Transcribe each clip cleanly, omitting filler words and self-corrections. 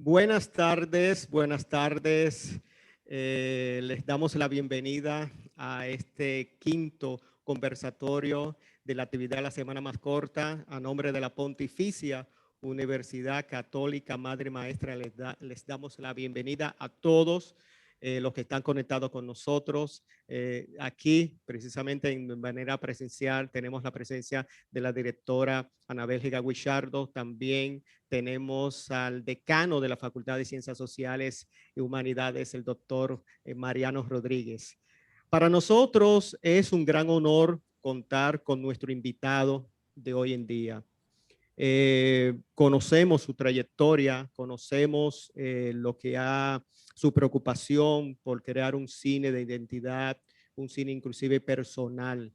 Buenas tardes, buenas tardes. Les damos la bienvenida a este quinto conversatorio de la actividad de la semana más corta a nombre de la Pontificia Universidad Católica Madre Maestra. Les damos la bienvenida a todos los que están conectados con nosotros. Aquí, precisamente en manera presencial, tenemos la presencia de la directora Ana Bélgica Guichardo, también tenemos al decano de la Facultad de Ciencias Sociales y Humanidades, el doctor Mariano Rodríguez. Para nosotros es un gran honor contar con nuestro invitado de hoy en día. Conocemos su trayectoria, conocemos lo que ha su preocupación por crear un cine de identidad, un cine inclusive personal.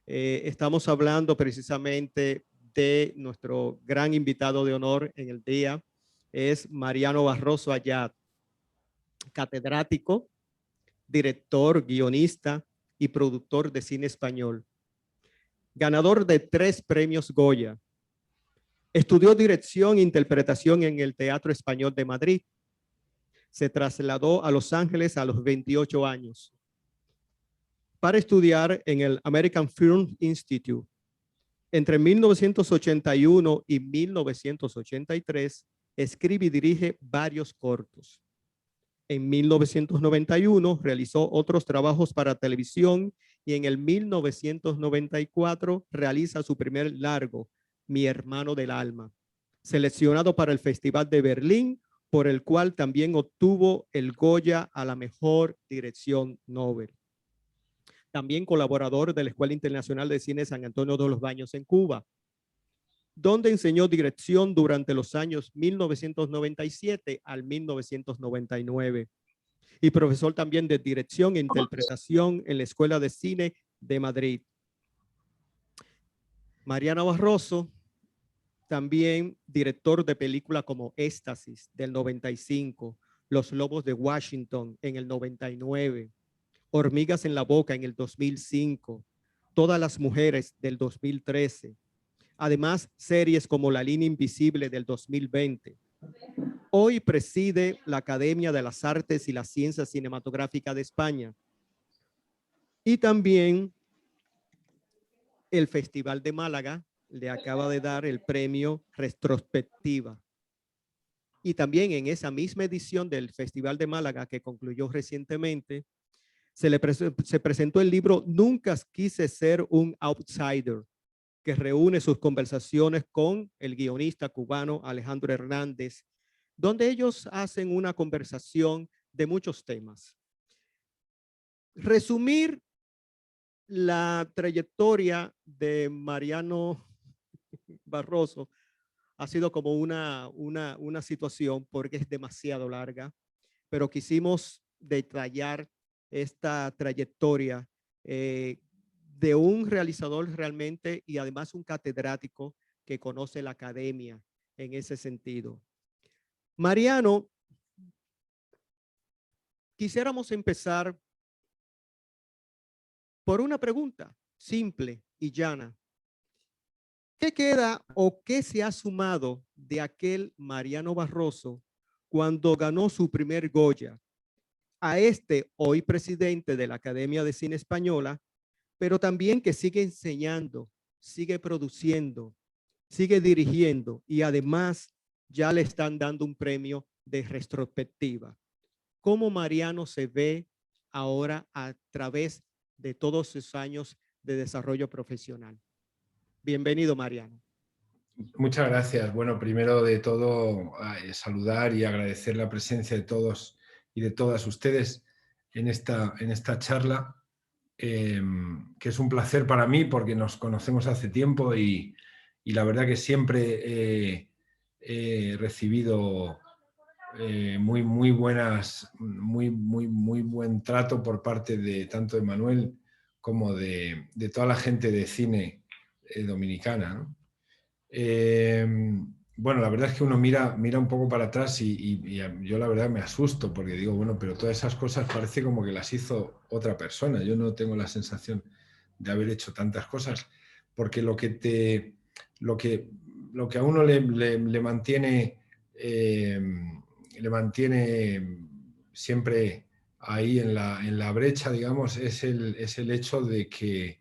Estamos hablando precisamente de nuestro gran invitado de honor en el día, es Mariano Barroso Ayat, catedrático, director, guionista y productor de cine español. Ganador de 3 premios Goya. Estudió dirección e interpretación en el Teatro Español de Madrid. Se trasladó a Los Ángeles a los 28 años para estudiar en el American Film Institute. Entre 1981 y 1983, escribe y dirige varios cortos. En 1991 realizó otros trabajos para televisión y en el 1994 realiza su primer largo, Mi hermano del alma, seleccionado para el Festival de Berlín, por el cual también obtuvo el Goya a la mejor dirección Nobel. También colaborador de la Escuela Internacional de Cine San Antonio de los Baños en Cuba, donde enseñó dirección durante los años 1997 al 1999 y profesor también de dirección e interpretación en la Escuela de Cine de Madrid. Mariano Barroso, también director de películas como Éxtasis del 95, Los Lobos de Washington en el 99, Hormigas en la Boca en el 2005, Todas las Mujeres del 2013. Además, series como La Línea Invisible del 2020. Hoy preside la Academia de las Artes y las Ciencias Cinematográficas de España. Y también el Festival de Málaga le acaba de dar el premio Retrospectiva. Y también en esa misma edición del Festival de Málaga que concluyó recientemente, se presentó el libro Nunca quise ser un outsider, que reúne sus conversaciones con el guionista cubano Alejandro Hernández, donde ellos hacen una conversación de muchos temas. Resumir la trayectoria de Mariano Barroso ha sido como una situación porque es demasiado larga, pero quisimos detallar esta trayectoria de un realizador realmente y además un catedrático que conoce la academia en ese sentido. Mariano, quisiéramos empezar por una pregunta simple y llana. ¿Qué queda o qué se ha sumado de aquel Mariano Barroso cuando ganó su primer Goya a este hoy presidente de la Academia de Cine Española, pero también que sigue enseñando, sigue produciendo, sigue dirigiendo y además ya le están dando un premio de retrospectiva? ¿Cómo Mariano se ve ahora a través de todos sus años de desarrollo profesional? Bienvenido, Mariano. Muchas gracias. Bueno, primero de todo, saludar y agradecer la presencia de todos y de todas ustedes en esta charla, que es un placer para mí porque nos conocemos hace tiempo y la verdad que siempre he recibido muy buen trato por parte de tanto de Manuel como de toda la gente de cine dominicana, ¿no? Bueno, la verdad es que uno mira un poco para atrás y yo la verdad me asusto porque digo, bueno, pero todas esas cosas parece como que las hizo otra persona. Yo no tengo la sensación de haber hecho tantas cosas porque lo que a uno le mantiene le mantiene siempre ahí en la brecha, digamos, es el hecho de que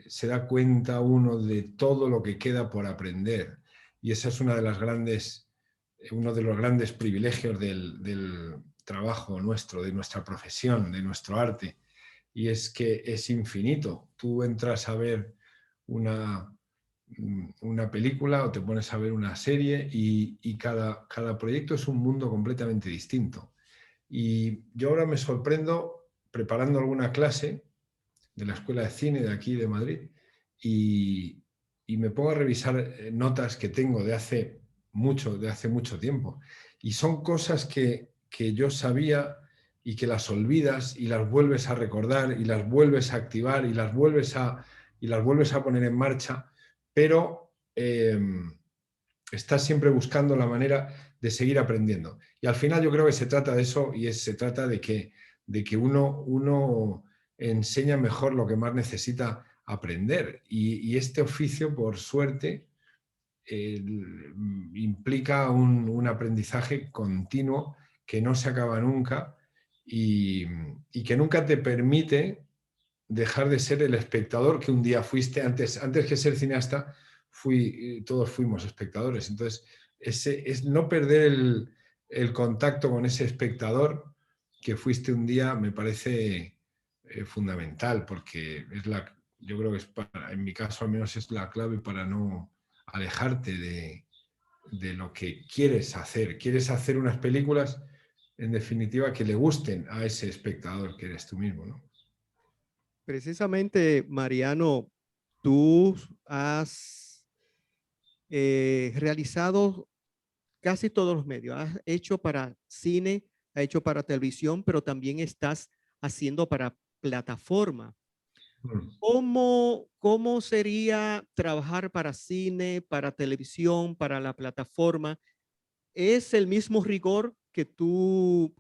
se da cuenta uno de todo lo que queda por aprender. Y esa es uno de los grandes privilegios del trabajo nuestro, de nuestra profesión, de nuestro arte. Y es que es infinito. Tú entras a ver una película o te pones a ver una serie y cada proyecto es un mundo completamente distinto. Y yo ahora me sorprendo preparando alguna clase de la Escuela de Cine de aquí de Madrid y me pongo a revisar notas que tengo de hace mucho tiempo. Y son cosas que yo sabía y que las olvidas y las vuelves a recordar y las vuelves a activar y las vuelves a poner en marcha, pero estás siempre buscando la manera de seguir aprendiendo. Y al final yo creo que se trata de eso y se trata de que uno enseña mejor lo que más necesita aprender. Y este oficio, por suerte, implica un aprendizaje continuo que no se acaba nunca y que nunca te permite dejar de ser el espectador que un día fuiste. Antes que ser cineasta, todos fuimos espectadores. Entonces, es no perder el contacto con ese espectador que fuiste un día, me parece fundamental, porque yo creo que en mi caso al menos es la clave para no alejarte de lo que quieres hacer. Quieres hacer unas películas, en definitiva, que le gusten a ese espectador que eres tú mismo, ¿no? Precisamente, Mariano, tú has realizado casi todos los medios. Has hecho para cine, has hecho para televisión, pero también estás haciendo para plataforma. Mm. ¿Cómo sería trabajar para cine, para televisión, para la plataforma? ¿Es el mismo rigor que tú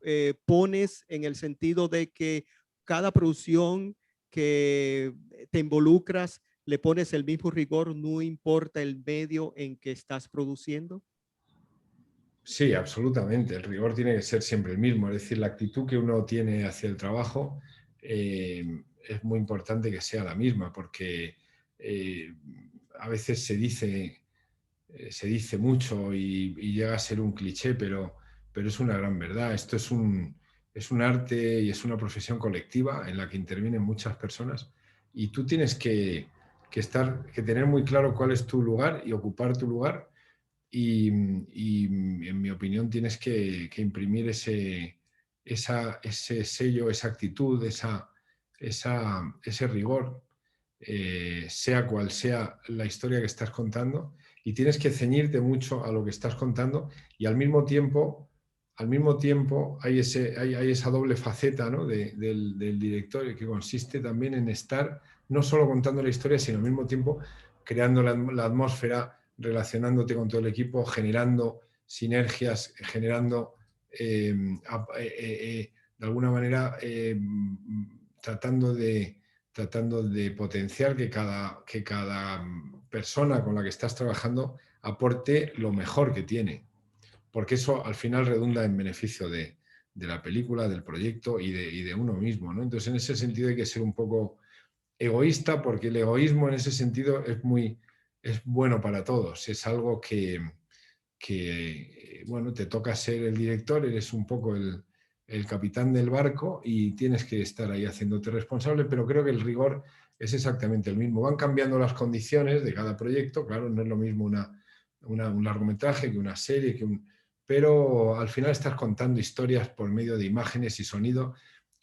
pones en el sentido de que cada producción que te involucras le pones el mismo rigor, no importa el medio en que estás produciendo? Sí, absolutamente. El rigor tiene que ser siempre el mismo. Es decir, la actitud que uno tiene hacia el trabajo es muy importante que sea la misma, porque eh, a veces se dice mucho y llega a ser un cliché, pero es una gran verdad. Esto es un arte y es una profesión colectiva en la que intervienen muchas personas y tú tienes que tener muy claro cuál es tu lugar y ocupar tu lugar y en mi opinión tienes que imprimir ese sello, esa actitud, ese rigor, sea cual sea la historia que estás contando, y tienes que ceñirte mucho a lo que estás contando y al mismo tiempo hay esa doble faceta, ¿no? del director, que consiste también en estar no solo contando la historia, sino al mismo tiempo creando la atmósfera, relacionándote con todo el equipo, generando sinergias, generando de alguna manera tratando de potenciar que cada persona con la que estás trabajando aporte lo mejor que tiene, porque eso al final redunda en beneficio de la película, del proyecto y de uno mismo, ¿no? Entonces, en ese sentido hay que ser un poco egoísta, porque el egoísmo en ese sentido es bueno para todos. Es algo bueno, te toca ser el director, eres un poco el capitán del barco y tienes que estar ahí haciéndote responsable, pero creo que el rigor es exactamente el mismo. Van cambiando las condiciones de cada proyecto, claro, no es lo mismo un largometraje que una serie, pero al final estás contando historias por medio de imágenes y sonido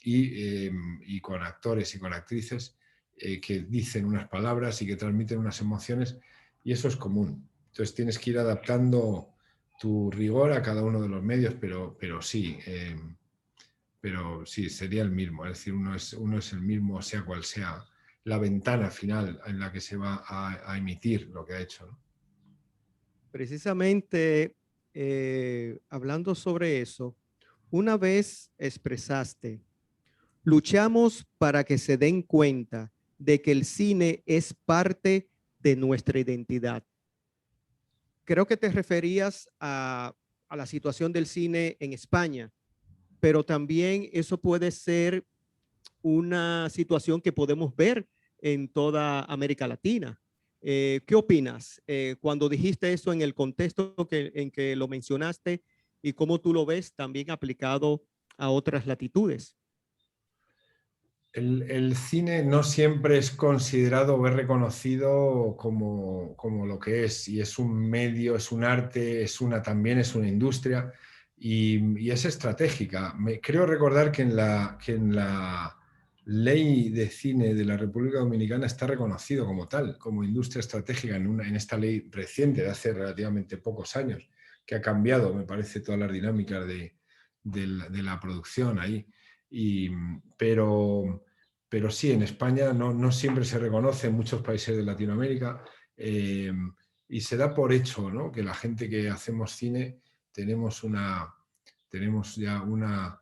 y con actores y con actrices que dicen unas palabras y que transmiten unas emociones, y eso es común. Entonces tienes que ir adaptando tu rigor a cada uno de los medios, pero sí, sería el mismo. Es decir, uno es el mismo, sea cual sea la ventana final en la que se va a emitir lo que ha hecho, ¿no? Precisamente, hablando sobre eso, una vez expresaste: luchamos para que se den cuenta de que el cine es parte de nuestra identidad. Creo que te referías a a la situación del cine en España, pero también eso puede ser una situación que podemos ver en toda América Latina. ¿Qué opinas cuando dijiste eso en el contexto en que lo mencionaste y cómo tú lo ves también aplicado a otras latitudes? El cine no siempre es considerado o es reconocido como lo que es, y es un medio, es un arte, también es una industria y es estratégica. Creo recordar que en la ley de cine de la República Dominicana está reconocido como tal, como industria estratégica en esta ley reciente de hace relativamente pocos años, que ha cambiado, me parece, todas las dinámicas de la producción ahí. Y, pero sí, en España no siempre se reconoce, en muchos países de Latinoamérica, eh, y se da por hecho, ¿no?, que la gente que hacemos cine tenemos ya una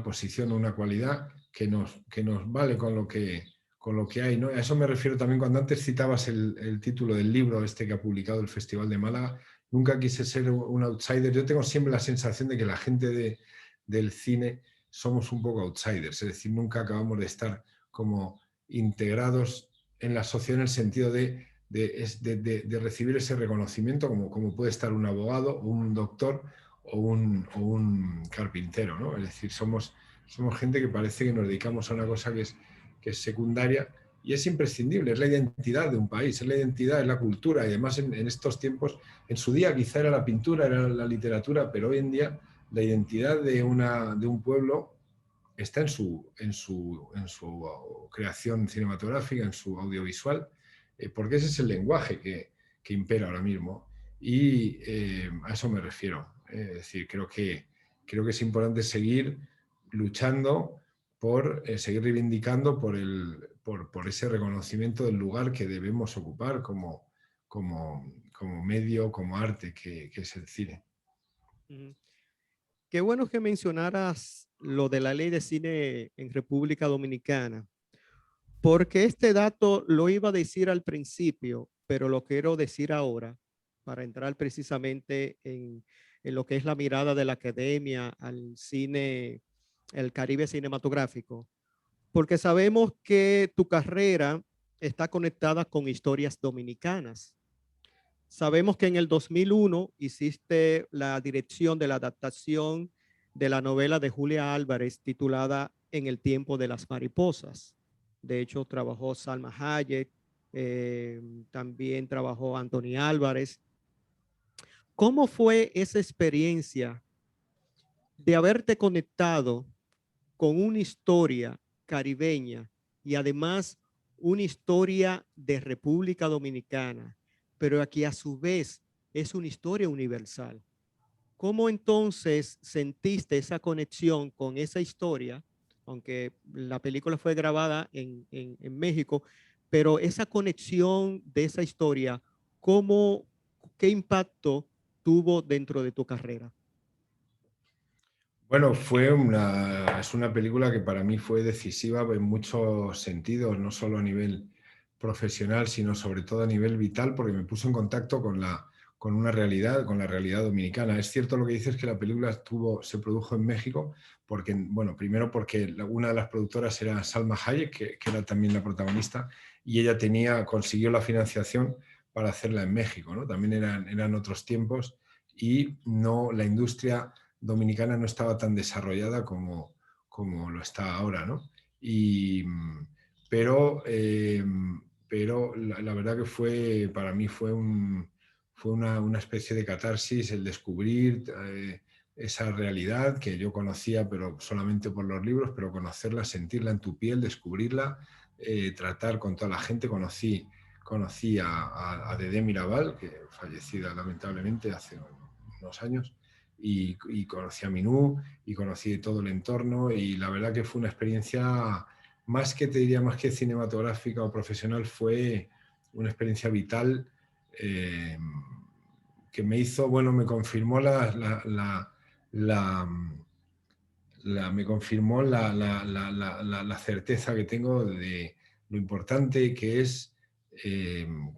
posición, una cualidad que nos vale con lo que hay, ¿no? A eso me refiero también cuando antes citabas el título del libro este que ha publicado el Festival de Málaga. Nunca quise ser un outsider. Yo tengo siempre la sensación de que la gente del cine somos un poco outsiders, es decir, nunca acabamos de estar como integrados en la sociedad en el sentido de recibir ese reconocimiento como puede estar un abogado o un doctor o un carpintero, ¿no? Es decir, somos gente que parece que nos dedicamos a una cosa que es secundaria y es imprescindible, es la identidad de un país, es la identidad, es la cultura, y además en estos tiempos, en su día quizá era la pintura, era la literatura, pero hoy en día la identidad de un pueblo está en su creación cinematográfica, en su audiovisual, porque ese es el lenguaje que impera ahora mismo. Y a eso me refiero. Es decir, creo que es importante seguir luchando por seguir reivindicando por ese reconocimiento del lugar que debemos ocupar como medio, como arte, que es el cine. Ujú. Qué bueno que mencionaras lo de la ley de cine en República Dominicana, porque este dato lo iba a decir al principio, pero lo quiero decir ahora para entrar precisamente en lo que es la mirada de la academia al cine, el Caribe cinematográfico, porque sabemos que tu carrera está conectada con historias dominicanas. Sabemos que en el 2001 hiciste la dirección de la adaptación de la novela de Julia Álvarez titulada En el tiempo de las mariposas. De hecho, trabajó Salma Hayek, también trabajó Anthony Álvarez. ¿Cómo fue esa experiencia de haberte conectado con una historia caribeña y además una historia de República Dominicana, pero aquí a su vez es una historia universal? ¿Cómo entonces sentiste esa conexión con esa historia, aunque la película fue grabada en México, pero esa conexión de esa historia, qué impacto tuvo dentro de tu carrera? Bueno, es una película que para mí fue decisiva en muchos sentidos, no solo a nivel profesional, sino sobre todo a nivel vital, porque me puso en contacto con una realidad, con la realidad dominicana. Es cierto lo que dices, que la película se produjo en México, porque, bueno, primero porque una de las productoras era Salma Hayek, que era también la protagonista, y ella consiguió la financiación para hacerla en México, ¿no? También eran otros tiempos y la industria dominicana no estaba tan desarrollada como lo está ahora, ¿no? Pero, la verdad que para mí fue una especie de catarsis el descubrir esa realidad que yo conocía, pero solamente por los libros, pero conocerla, sentirla en tu piel, descubrirla, tratar con toda la gente. Conocí a Dedé Mirabal, que fallecida lamentablemente hace unos años, y conocí a Minú y conocí todo el entorno, y la verdad que fue una experiencia más que cinematográfica o profesional, fue una experiencia vital, eh, que me hizo, bueno, me confirmó me confirmó la certeza que tengo de lo importante que es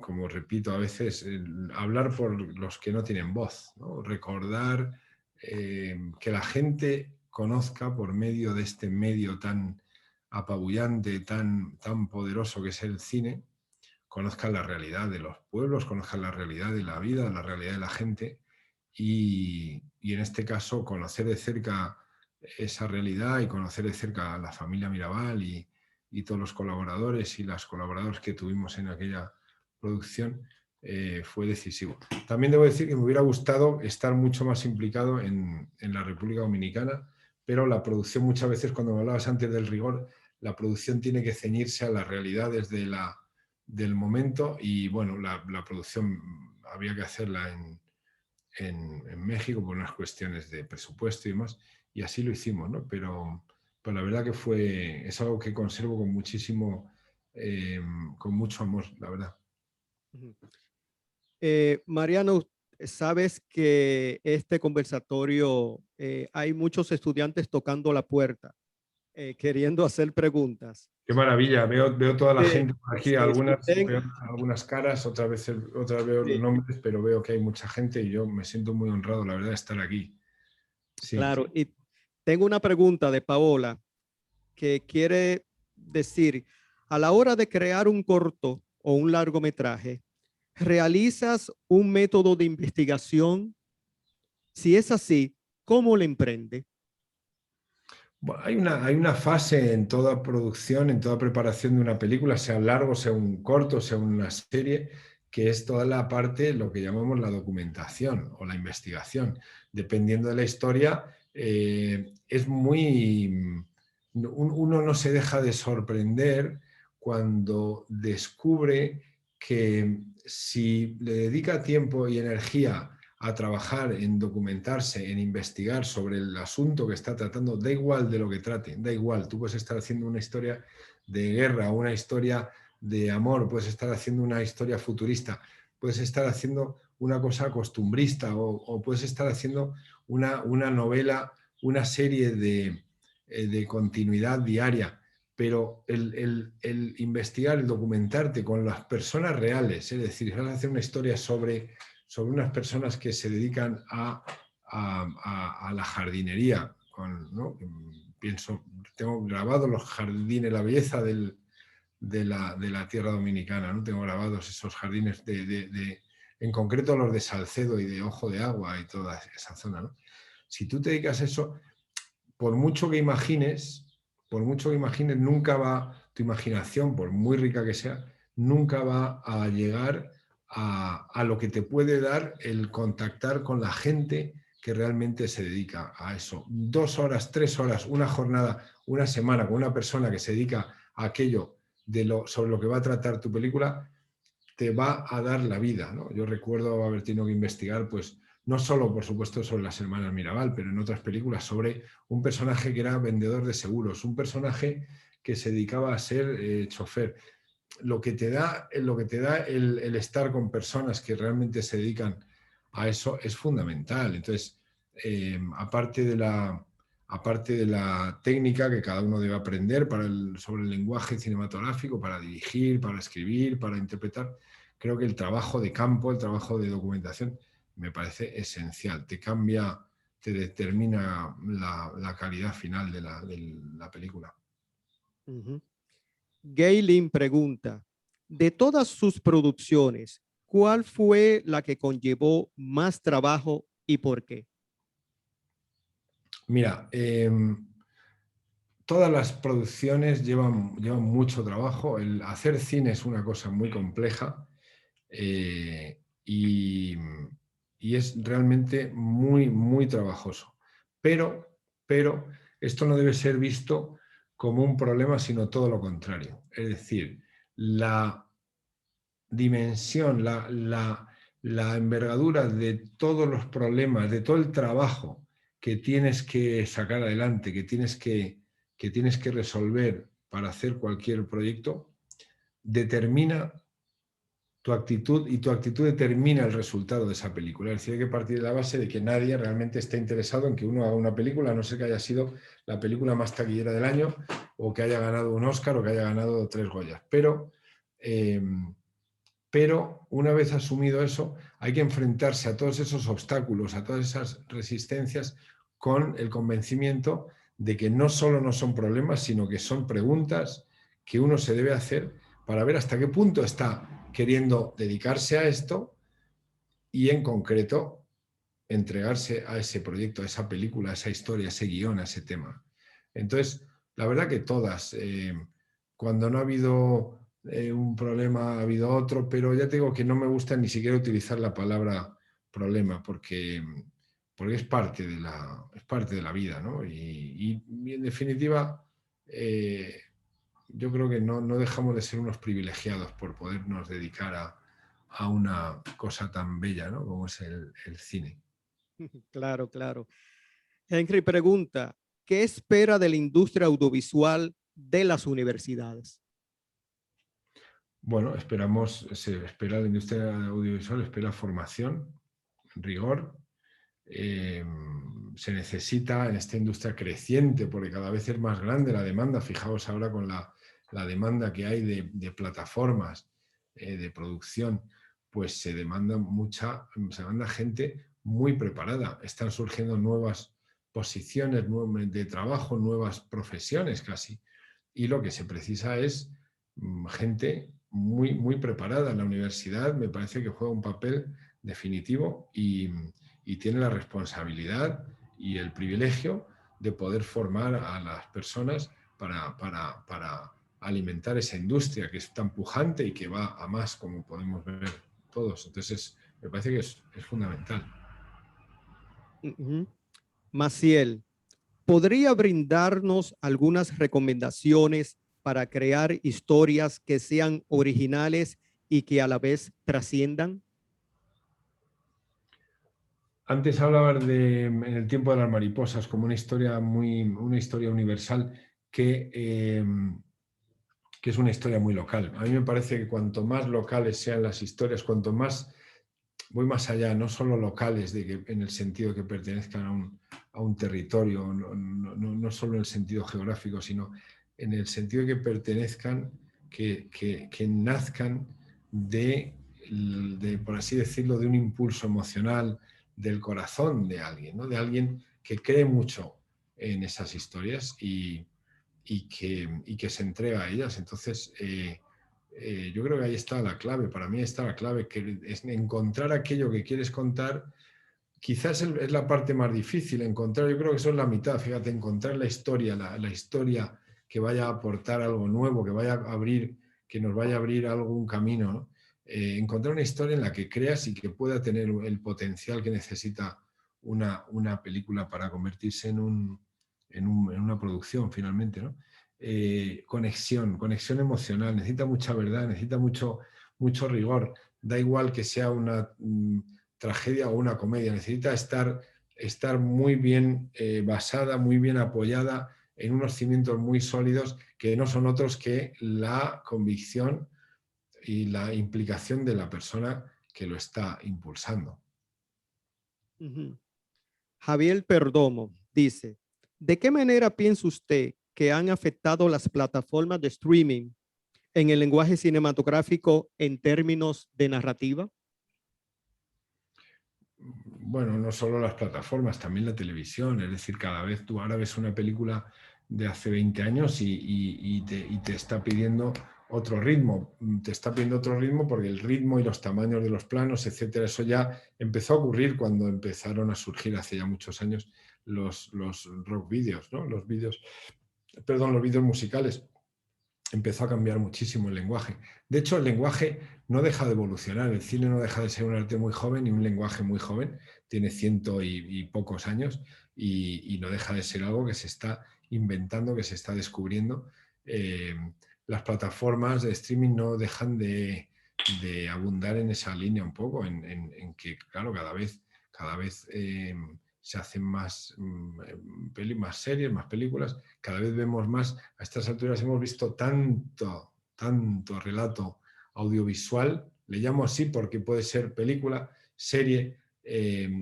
como repito a veces, hablar por los que no tienen voz, ¿no? Recordar que la gente conozca por medio de este medio tan apabullante, tan poderoso que es el cine, conozcan la realidad de los pueblos, conozcan la realidad de la vida, la realidad de la gente y en este caso conocer de cerca esa realidad y conocer de cerca a la familia Mirabal y todos los colaboradores y las colaboradoras que tuvimos en aquella producción fue decisivo. También debo decir que me hubiera gustado estar mucho más implicado en la República Dominicana, pero la producción muchas veces, cuando me hablabas antes del rigor, la producción tiene que ceñirse a las realidades del momento y bueno, la producción había que hacerla en México por unas cuestiones de presupuesto y demás, y así lo hicimos, ¿no? Pero la verdad que es algo que conservo con muchísimo, con mucho amor, la verdad. Ujú. Mariano, sabes que este conversatorio hay muchos estudiantes tocando la puerta, queriendo hacer preguntas. Qué maravilla, veo toda la Sí, gente por aquí, sí, veo algunas caras, otras veo sí, nombres, pero veo que hay mucha gente y yo me siento muy honrado, la verdad, de estar aquí. Sí. claro. Y tengo una pregunta de Paola que quiere decir, a la hora de crear un corto o un largometraje, ¿realizas un método de investigación? Si es así, ¿cómo le emprende? Bueno, hay una fase en toda producción, en toda preparación de una película, sea un largo, sea un corto, sea una serie, que es toda la parte, lo que llamamos la documentación o la investigación. Dependiendo de la historia, es muy... Uno no se deja de sorprender cuando descubre que si le dedica tiempo y energía a trabajar en documentarse, en investigar sobre el asunto que está tratando, da igual de lo que trate, da igual, tú puedes estar haciendo una historia de guerra, una historia de amor, puedes estar haciendo una historia futurista, puedes estar haciendo una cosa costumbrista o puedes estar haciendo una novela, una serie de continuidad diaria, pero el investigar, el documentarte con las personas reales, es decir, vas a hacer una historia sobre unas personas que se dedican a la jardinería. ¿No? Pienso, tengo grabado los jardines, la belleza de la tierra dominicana, ¿no? Tengo grabados esos jardines, en concreto los de Salcedo y de Ojo de Agua y toda esa zona, ¿no? Si tú te dedicas a eso, por mucho que imagines, nunca tu imaginación, por muy rica que sea, nunca va a llegar a lo que te puede dar el contactar con la gente que realmente se dedica a eso. 2 horas, 3 horas, una jornada, una semana con una persona que se dedica a aquello sobre lo que va a tratar tu película, te va a dar la vida, ¿no? Yo recuerdo haber tenido que investigar, pues, no solo, por supuesto, sobre las hermanas Mirabal, pero en otras películas sobre un personaje que era vendedor de seguros, un personaje que se dedicaba a ser chofer. Lo que te da el estar con personas que realmente se dedican a eso es fundamental. Entonces, aparte de la técnica que cada uno debe aprender sobre el lenguaje cinematográfico, para dirigir, para escribir, para interpretar, creo que el trabajo de campo, el trabajo de documentación, me parece esencial. Te cambia, te determina la calidad final de la película. Uh-huh. Gaylin pregunta, de todas sus producciones, ¿cuál fue la que conllevó más trabajo y por qué? Mira, todas las producciones llevan mucho trabajo. El hacer cine es una cosa muy compleja y es realmente muy, muy trabajoso. Pero esto no debe ser visto como un problema, sino todo lo contrario. Es decir, la dimensión, la envergadura de todos los problemas, de todo el trabajo que tienes que sacar adelante, que tienes que resolver para hacer cualquier proyecto, determina tu actitud y tu actitud determina el resultado de esa película. Es decir, hay que partir de la base de que nadie realmente esté interesado en que uno haga una película, a no ser que haya sido la película más taquillera del año o que haya ganado un Oscar o que haya ganado 3 Goyas. Pero pero una vez asumido eso, hay que enfrentarse a todos esos obstáculos, a todas esas resistencias, con el convencimiento de que no solo no son problemas, sino que son preguntas que uno se debe hacer para ver hasta qué punto está queriendo dedicarse a esto y, en concreto, entregarse a ese proyecto, a esa película, a esa historia, a ese guión, a ese tema. Entonces, la verdad que todas, cuando no ha habido un problema, ha habido otro, pero ya te digo que no me gusta ni siquiera utilizar la palabra problema, porque es parte de la vida, ¿no? Y en definitiva, yo creo que no dejamos de ser unos privilegiados por podernos dedicar a una cosa tan bella, ¿no? Como es el cine. Claro, claro. Henry pregunta, ¿qué espera de la industria audiovisual de las universidades? Bueno, se espera la industria audiovisual, espera formación, rigor. Se necesita en esta industria creciente, porque cada vez es más grande la demanda. Fijaos ahora con la demanda que hay de plataformas de producción, pues se demanda gente muy preparada. Están surgiendo nuevas posiciones de trabajo, nuevas profesiones casi. Y lo que se precisa es gente muy preparada. La universidad me parece que juega un papel definitivo y tiene la responsabilidad y el privilegio de poder formar a las personas para alimentar esa industria que es tan pujante y que va a más, como podemos ver todos. Entonces, me parece que es fundamental. Maciel, ¿podría brindarnos algunas recomendaciones para crear historias que sean originales y que a la vez trasciendan? Antes hablabas En el tiempo de las mariposas como una historia universal que es una historia muy local. A mí me parece que cuanto más locales sean las historias, cuanto más voy más allá, no solo locales en el sentido que pertenezcan a un territorio, no solo en el sentido geográfico, sino en el sentido que pertenezcan, que nazcan por así decirlo, de un impulso emocional del corazón de alguien, ¿no? De alguien que cree mucho en esas historias y que se entrega a ellas. Entonces, yo creo que ahí está la clave. Para mí está la clave, que es encontrar aquello que quieres contar. Quizás es la parte más difícil, encontrar, yo creo que eso es la mitad, fíjate, encontrar la historia, la historia que vaya a aportar algo nuevo, que nos vaya a abrir algún camino, ¿no? Encontrar una historia en la que creas y que pueda tener el potencial que necesita una película para convertirse en una producción finalmente, ¿no? Conexión emocional, necesita mucha verdad, necesita mucho rigor. Da igual que sea una tragedia o una comedia, necesita estar muy bien basada, muy bien apoyada en unos cimientos muy sólidos que no son otros que la convicción y la implicación de la persona que lo está impulsando. Javier Perdomo dice, ¿de qué manera piensa usted que han afectado las plataformas de streaming en el lenguaje cinematográfico en términos de narrativa? Bueno, no solo las plataformas, también la televisión. Es decir, cada vez tú ahora ves una película de hace 20 años y te está pidiendo otro ritmo. Te está pidiendo otro ritmo porque el ritmo y los tamaños de los planos, etcétera, eso ya empezó a ocurrir cuando empezaron a surgir hace ya muchos años los rock vídeos, ¿no? Los vídeos musicales. Empezó a cambiar muchísimo el lenguaje. De hecho, el lenguaje no deja de evolucionar. El cine no deja de ser un arte muy joven y un lenguaje muy joven. Tiene ciento y pocos años y no deja de ser algo que se está inventando, que se está descubriendo. Las plataformas de streaming no dejan de abundar en esa línea un poco, en que, claro, cada vez se hacen más series, más películas, cada vez vemos más. A estas alturas hemos visto tanto relato audiovisual, le llamo así porque puede ser película, serie,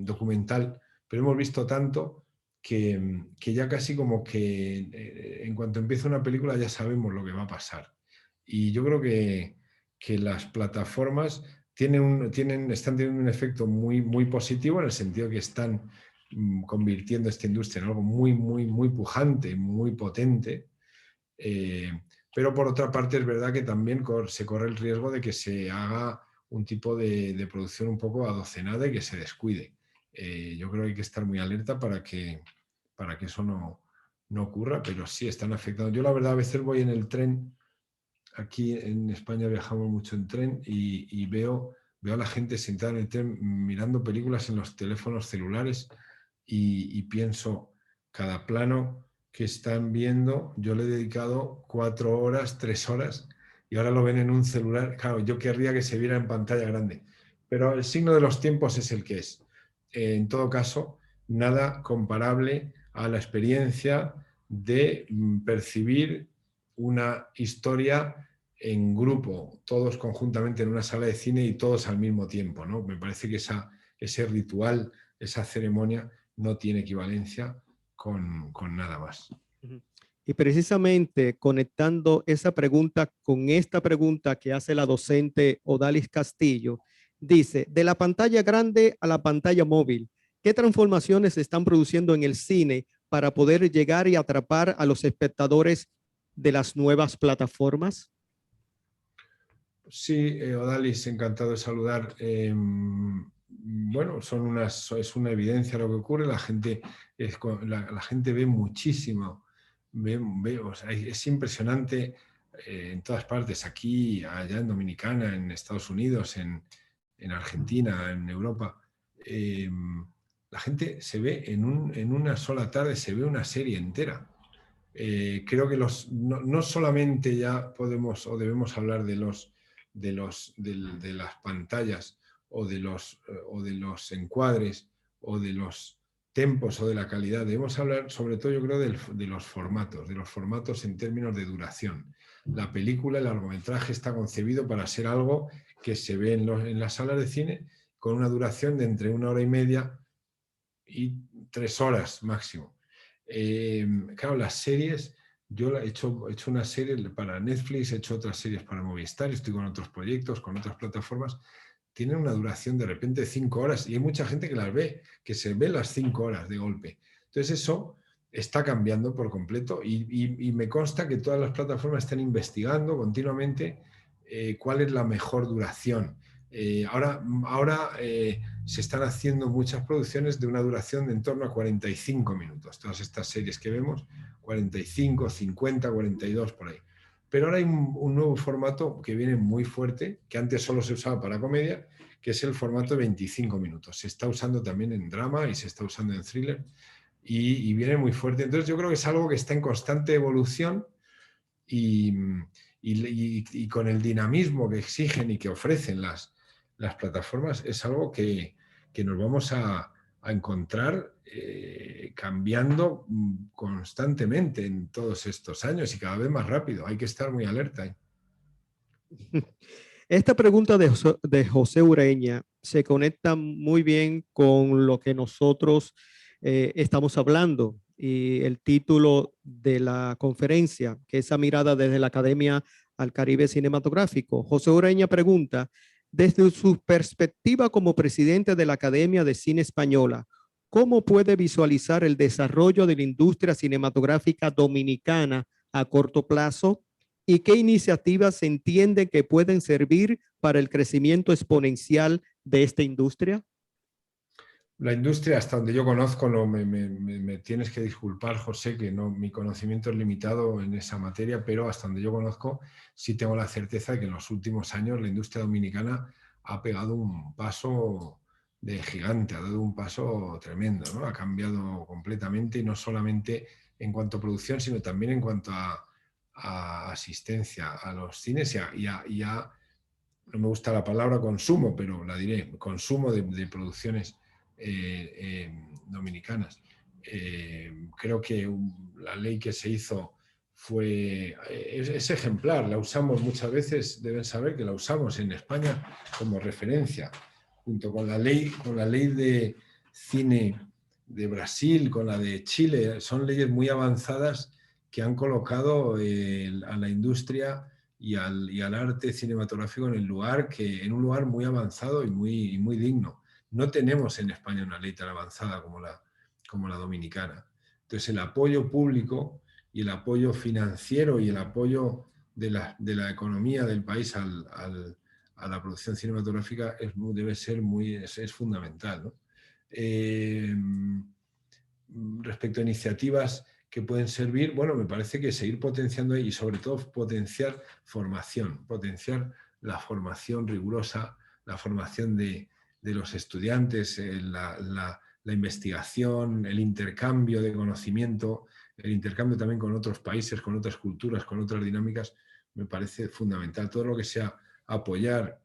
documental, pero hemos visto tanto que ya casi como que en cuanto empieza una película ya sabemos lo que va a pasar. Y yo creo que que las plataformas están teniendo un efecto muy, muy positivo en el sentido que están convirtiendo esta industria en algo muy, muy, muy pujante, muy potente. Pero por otra parte es verdad que también se corre el riesgo de que se haga un tipo de producción un poco adocenada y que se descuide. Yo creo que hay que estar muy alerta para que eso no ocurra, pero sí están afectando. Yo la verdad a veces voy en el tren, aquí en España viajamos mucho en tren y veo a la gente sentada en el tren mirando películas en los teléfonos celulares y pienso, cada plano que están viendo, yo le he dedicado 4 horas, 3 horas y ahora lo ven en un celular. Claro, yo querría que se viera en pantalla grande, pero el signo de los tiempos es el que es. En todo caso, nada comparable a la experiencia de percibir una historia en grupo, todos conjuntamente en una sala de cine y todos al mismo tiempo, ¿no? Me parece que ese ritual, esa ceremonia no tiene equivalencia con nada más. Ujú. Y precisamente conectando esa pregunta con esta pregunta que hace la docente Odalis Castillo, dice, de la pantalla grande a la pantalla móvil, ¿qué transformaciones se están produciendo en el cine para poder llegar y atrapar a los espectadores de las nuevas plataformas? Sí, Odalis, encantado de saludar. Bueno, es una evidencia lo que ocurre. La gente, la gente ve muchísimo. O sea, es impresionante en todas partes, aquí, allá en Dominicana, en Estados Unidos, en Argentina, en Europa. La gente se ve en una sola tarde, se ve una serie entera. Creo que no solamente ya podemos o debemos hablar de las pantallas o de los encuadres o de los tempos o de la calidad. Debemos hablar sobre todo, yo creo, de los formatos en términos de duración. La película, el largometraje está concebido para ser algo que se ve en las salas de cine con una duración de entre 1 hora y media y 3 horas máximo. Claro, las series, yo he hecho una serie para Netflix, he hecho otras series para Movistar, estoy con otros proyectos, con otras plataformas, tienen una duración de repente de 5 horas y hay mucha gente que las ve, que se ve las 5 horas de golpe. Entonces eso está cambiando por completo y me consta que todas las plataformas están investigando continuamente cuál es la mejor duración. Ahora se están haciendo muchas producciones de una duración de en torno a 45 minutos. Todas estas series que vemos, 45, 50, 42 por ahí. Pero ahora hay un nuevo formato que viene muy fuerte, que antes solo se usaba para comedia, que es el formato de 25 minutos. Se está usando también en drama y se está usando en thriller y viene muy fuerte. Entonces yo creo que es algo que está en constante evolución y con el dinamismo que exigen y que ofrecen las plataformas, es algo que nos vamos a encontrar cambiando constantemente en todos estos años y cada vez más rápido. Hay que estar muy alerta. Esta pregunta de José Ureña se conecta muy bien con lo que nosotros estamos hablando y el título de la conferencia, que es esa mirada desde la Academia al Caribe Cinematográfico. José Ureña pregunta, desde su perspectiva como presidente de la Academia de Cine Española, ¿cómo puede visualizar el desarrollo de la industria cinematográfica dominicana a corto plazo? ¿Y qué iniciativas se entiende que pueden servir para el crecimiento exponencial de esta industria? La industria, hasta donde yo conozco, me tienes que disculpar, José, que no, mi conocimiento es limitado en esa materia, pero hasta donde yo conozco, sí tengo la certeza de que en los últimos años la industria dominicana ha pegado un paso de gigante, ha dado un paso tremendo, ¿no? Ha cambiado completamente y no solamente en cuanto a producción, sino también en cuanto a asistencia a los cines y a, no me gusta la palabra consumo, pero la diré, consumo de producciones dominicanas. Creo que la ley que se hizo es ejemplar, la usamos muchas veces, deben saber que la usamos en España como referencia, junto con la ley de cine de Brasil, con la de Chile, son leyes muy avanzadas que han colocado a la industria y al arte cinematográfico en un lugar muy avanzado y muy digno. No tenemos en España una ley tan avanzada como la dominicana. Entonces el apoyo público y el apoyo financiero y el apoyo de la economía del país a la producción cinematográfica es fundamental, ¿no? Respecto a iniciativas que pueden servir, bueno, me parece que seguir potenciando y sobre todo potenciar la formación rigurosa, la formación de los estudiantes, la investigación, el intercambio de conocimiento, el intercambio también con otros países, con otras culturas, con otras dinámicas, me parece fundamental. Todo lo que sea apoyar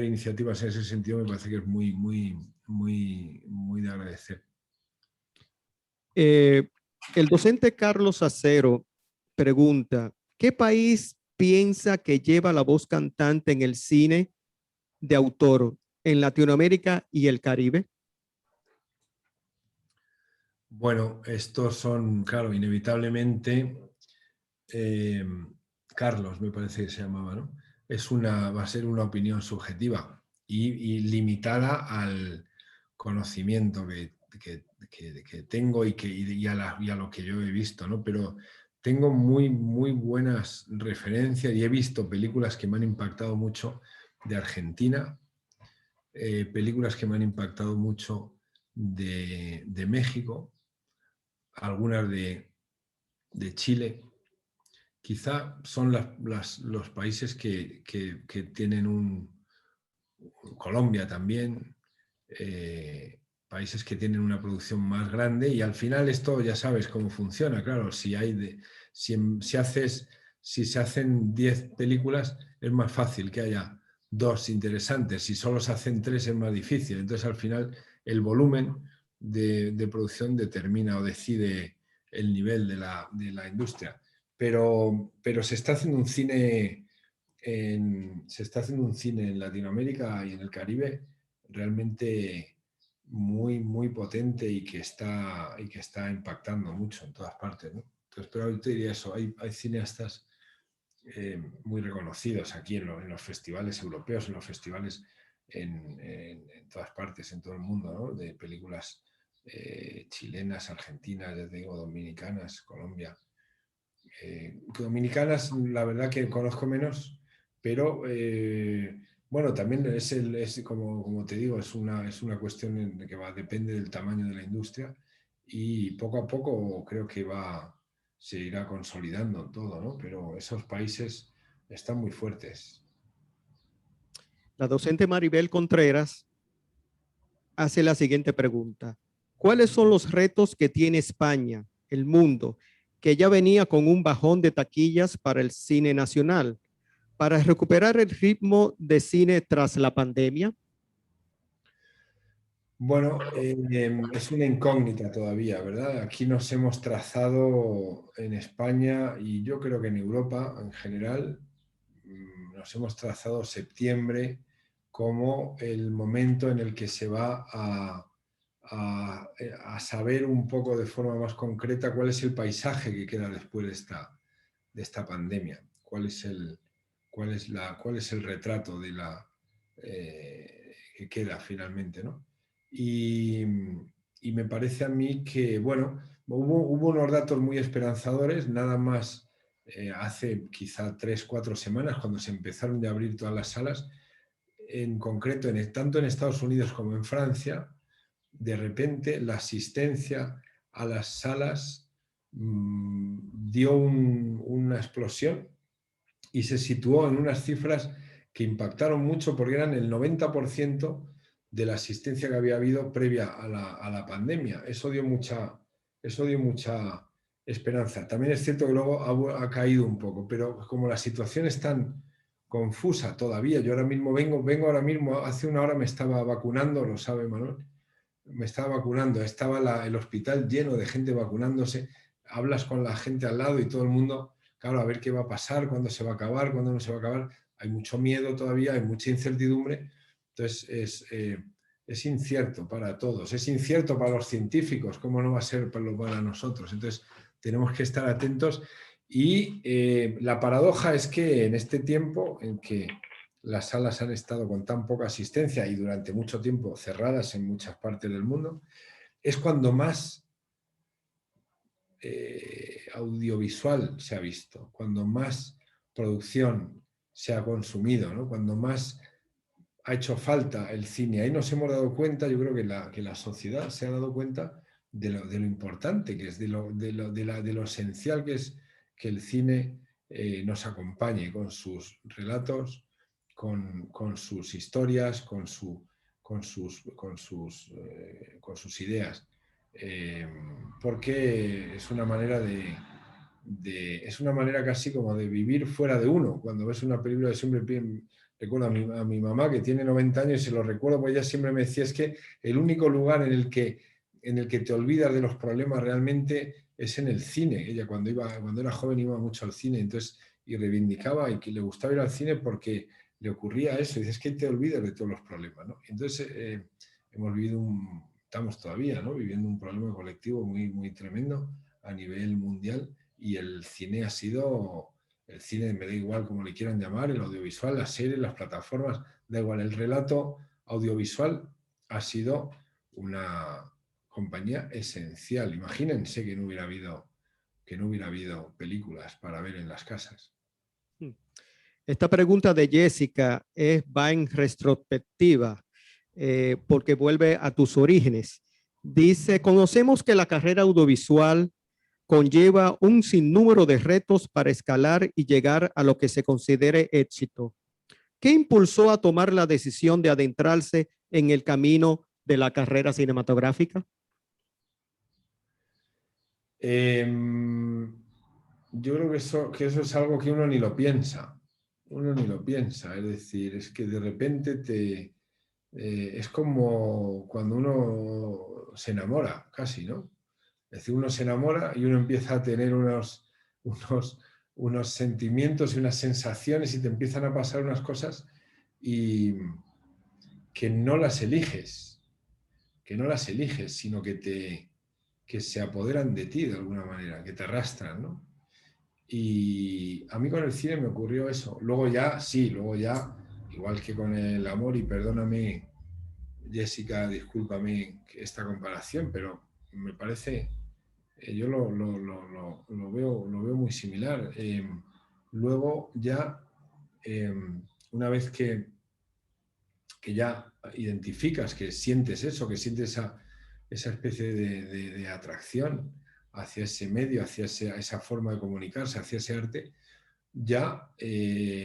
iniciativas en ese sentido me parece que es muy de agradecer. El docente Carlos Acero pregunta, ¿qué país piensa que lleva la voz cantante en el cine de autor en Latinoamérica y el Caribe? Bueno, estos son, claro, inevitablemente, Carlos me parece que se llamaba, ¿no? Va a ser una opinión subjetiva y limitada al conocimiento que tengo y a lo que yo he visto, ¿no? Pero tengo muy buenas referencias y he visto películas que me han impactado mucho de Argentina, películas que me han impactado mucho de México, algunas de Chile. Quizá son los países que tienen Colombia también, países que tienen una producción más grande y al final esto ya sabes cómo funciona, claro, si se hacen 10 películas es más fácil que haya 2 interesantes, si solo se hacen 3 es más difícil, entonces al final el volumen de producción determina o decide el nivel de la industria, pero se está haciendo un cine en Latinoamérica y en el Caribe realmente muy potente y que está impactando mucho en todas partes, ¿no? Entonces, pero yo te diría eso, hay cineastas muy reconocidos aquí en los festivales europeos, en los festivales en todas partes, en todo el mundo, ¿no? De películas chilenas, argentinas, ya te digo, dominicanas, Colombia. Dominicanas, la verdad que conozco menos, pero bueno, también como te digo, es una cuestión de que depende del tamaño de la industria y poco a poco creo que se irá consolidando todo, ¿no? Pero esos países están muy fuertes. La docente Maribel Contreras hace la siguiente pregunta. ¿Cuáles son los retos que tiene España, el mundo, que ya venía con un bajón de taquillas para el cine nacional, para recuperar el ritmo de cine tras la pandemia? Bueno, es una incógnita todavía, ¿verdad? Aquí nos hemos trazado en España y yo creo que en Europa en general, nos hemos trazado septiembre como el momento en el que se va a saber un poco de forma más concreta cuál es el paisaje que queda después de esta pandemia, cuál es el retrato que queda finalmente, ¿no? Y me parece a mí que, bueno, hubo unos datos muy esperanzadores, nada más hace quizá 3-4 semanas, cuando se empezaron a abrir todas las salas, en concreto, tanto en Estados Unidos como en Francia, de repente la asistencia a las salas dio una explosión y se situó en unas cifras que impactaron mucho porque eran el 90% de la asistencia que había habido previa a la pandemia. Eso dio mucha esperanza. También es cierto que luego ha caído un poco, pero como la situación es tan confusa todavía, yo ahora mismo vengo ahora mismo, hace una hora me estaba vacunando, lo sabe Manuel, me estaba vacunando, estaba el hospital lleno de gente vacunándose, hablas con la gente al lado y todo el mundo, claro, a ver qué va a pasar, cuándo se va a acabar, cuándo no se va a acabar, hay mucho miedo todavía, hay mucha incertidumbre, entonces es incierto para todos, es incierto para los científicos, ¿cómo no va a ser para nosotros? Entonces tenemos que estar atentos Y la paradoja es que en este tiempo en que las salas han estado con tan poca asistencia y durante mucho tiempo cerradas en muchas partes del mundo, es cuando más audiovisual se ha visto, cuando más producción se ha consumido, ¿no? Cuando más ha hecho falta el cine. Ahí nos hemos dado cuenta, yo creo que la sociedad se ha dado cuenta de lo importante que es, de lo esencial que es que el cine nos acompañe con sus relatos, con sus historias, con sus ideas. Porque es una manera es una manera casi como de vivir fuera de uno. Cuando ves una película, de siempre recuerdo a mi mamá que tiene 90 años y se lo recuerdo, pues ella siempre me decía, es que el único lugar en el que te olvidas de los problemas realmente es en el cine. Ella cuando era joven iba mucho al cine, entonces, y reivindicaba y que le gustaba ir al cine porque le ocurría eso. Y dices, es que te olvidas de todos los problemas, ¿no? Entonces, hemos vivido estamos todavía, ¿no? Viviendo un problema colectivo muy, muy tremendo a nivel mundial, y el cine ha sido, el cine me da igual como le quieran llamar, el audiovisual, las series, las plataformas, da igual, el relato audiovisual ha sido una compañía esencial. Imagínense que no hubiera habido películas para ver en las casas. Esta pregunta de Jessica va en retrospectiva, porque vuelve a tus orígenes. Dice, conocemos que la carrera audiovisual conlleva un sinnúmero de retos para escalar y llegar a lo que se considere éxito. ¿Qué impulsó a tomar la decisión de adentrarse en el camino de la carrera cinematográfica? Yo creo que eso es algo que uno ni lo piensa. Uno ni lo piensa. Es decir, es que de repente es como cuando uno se enamora, casi, ¿no? Es decir, uno se enamora y uno empieza a tener unos sentimientos y unas sensaciones y te empiezan a pasar unas cosas y que no las eliges, sino que se apoderan de ti de alguna manera, que te arrastran, ¿no? Y a mí con el cine me ocurrió eso. Luego ya, igual que con el amor, y perdóname, Jessica, discúlpame esta comparación, pero me parece, yo lo veo muy similar. Luego ya, una vez que ya identificas, que sientes eso, que sientes esa especie de atracción hacia ese medio, hacia esa forma de comunicarse, hacia ese arte, ya,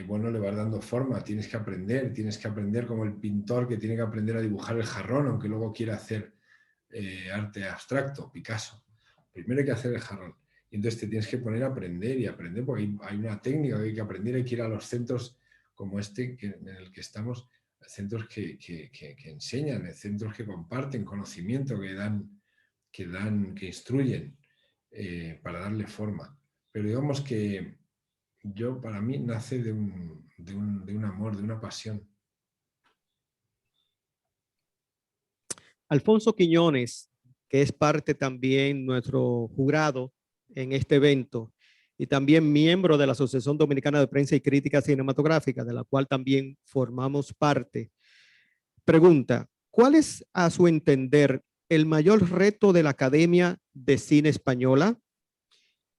bueno, le vas dando forma, tienes que aprender como el pintor que tiene que aprender a dibujar el jarrón, aunque luego quiera hacer arte abstracto, Picasso. Primero hay que hacer el jarrón. Y entonces te tienes que poner a aprender y aprender, porque hay una técnica que hay que aprender, hay que ir a los centros como este en el que estamos, centros que enseñan, centros que comparten conocimiento, que instruyen para darle forma. Pero digamos que para mí nace de un amor, de una pasión. Alfonso Quiñones, que es parte también nuestro jurado en este evento y también miembro de la Asociación Dominicana de Prensa y Crítica Cinematográfica, de la cual también formamos parte, pregunta, ¿cuál es, a su entender, el mayor reto de la Academia de Cine Española?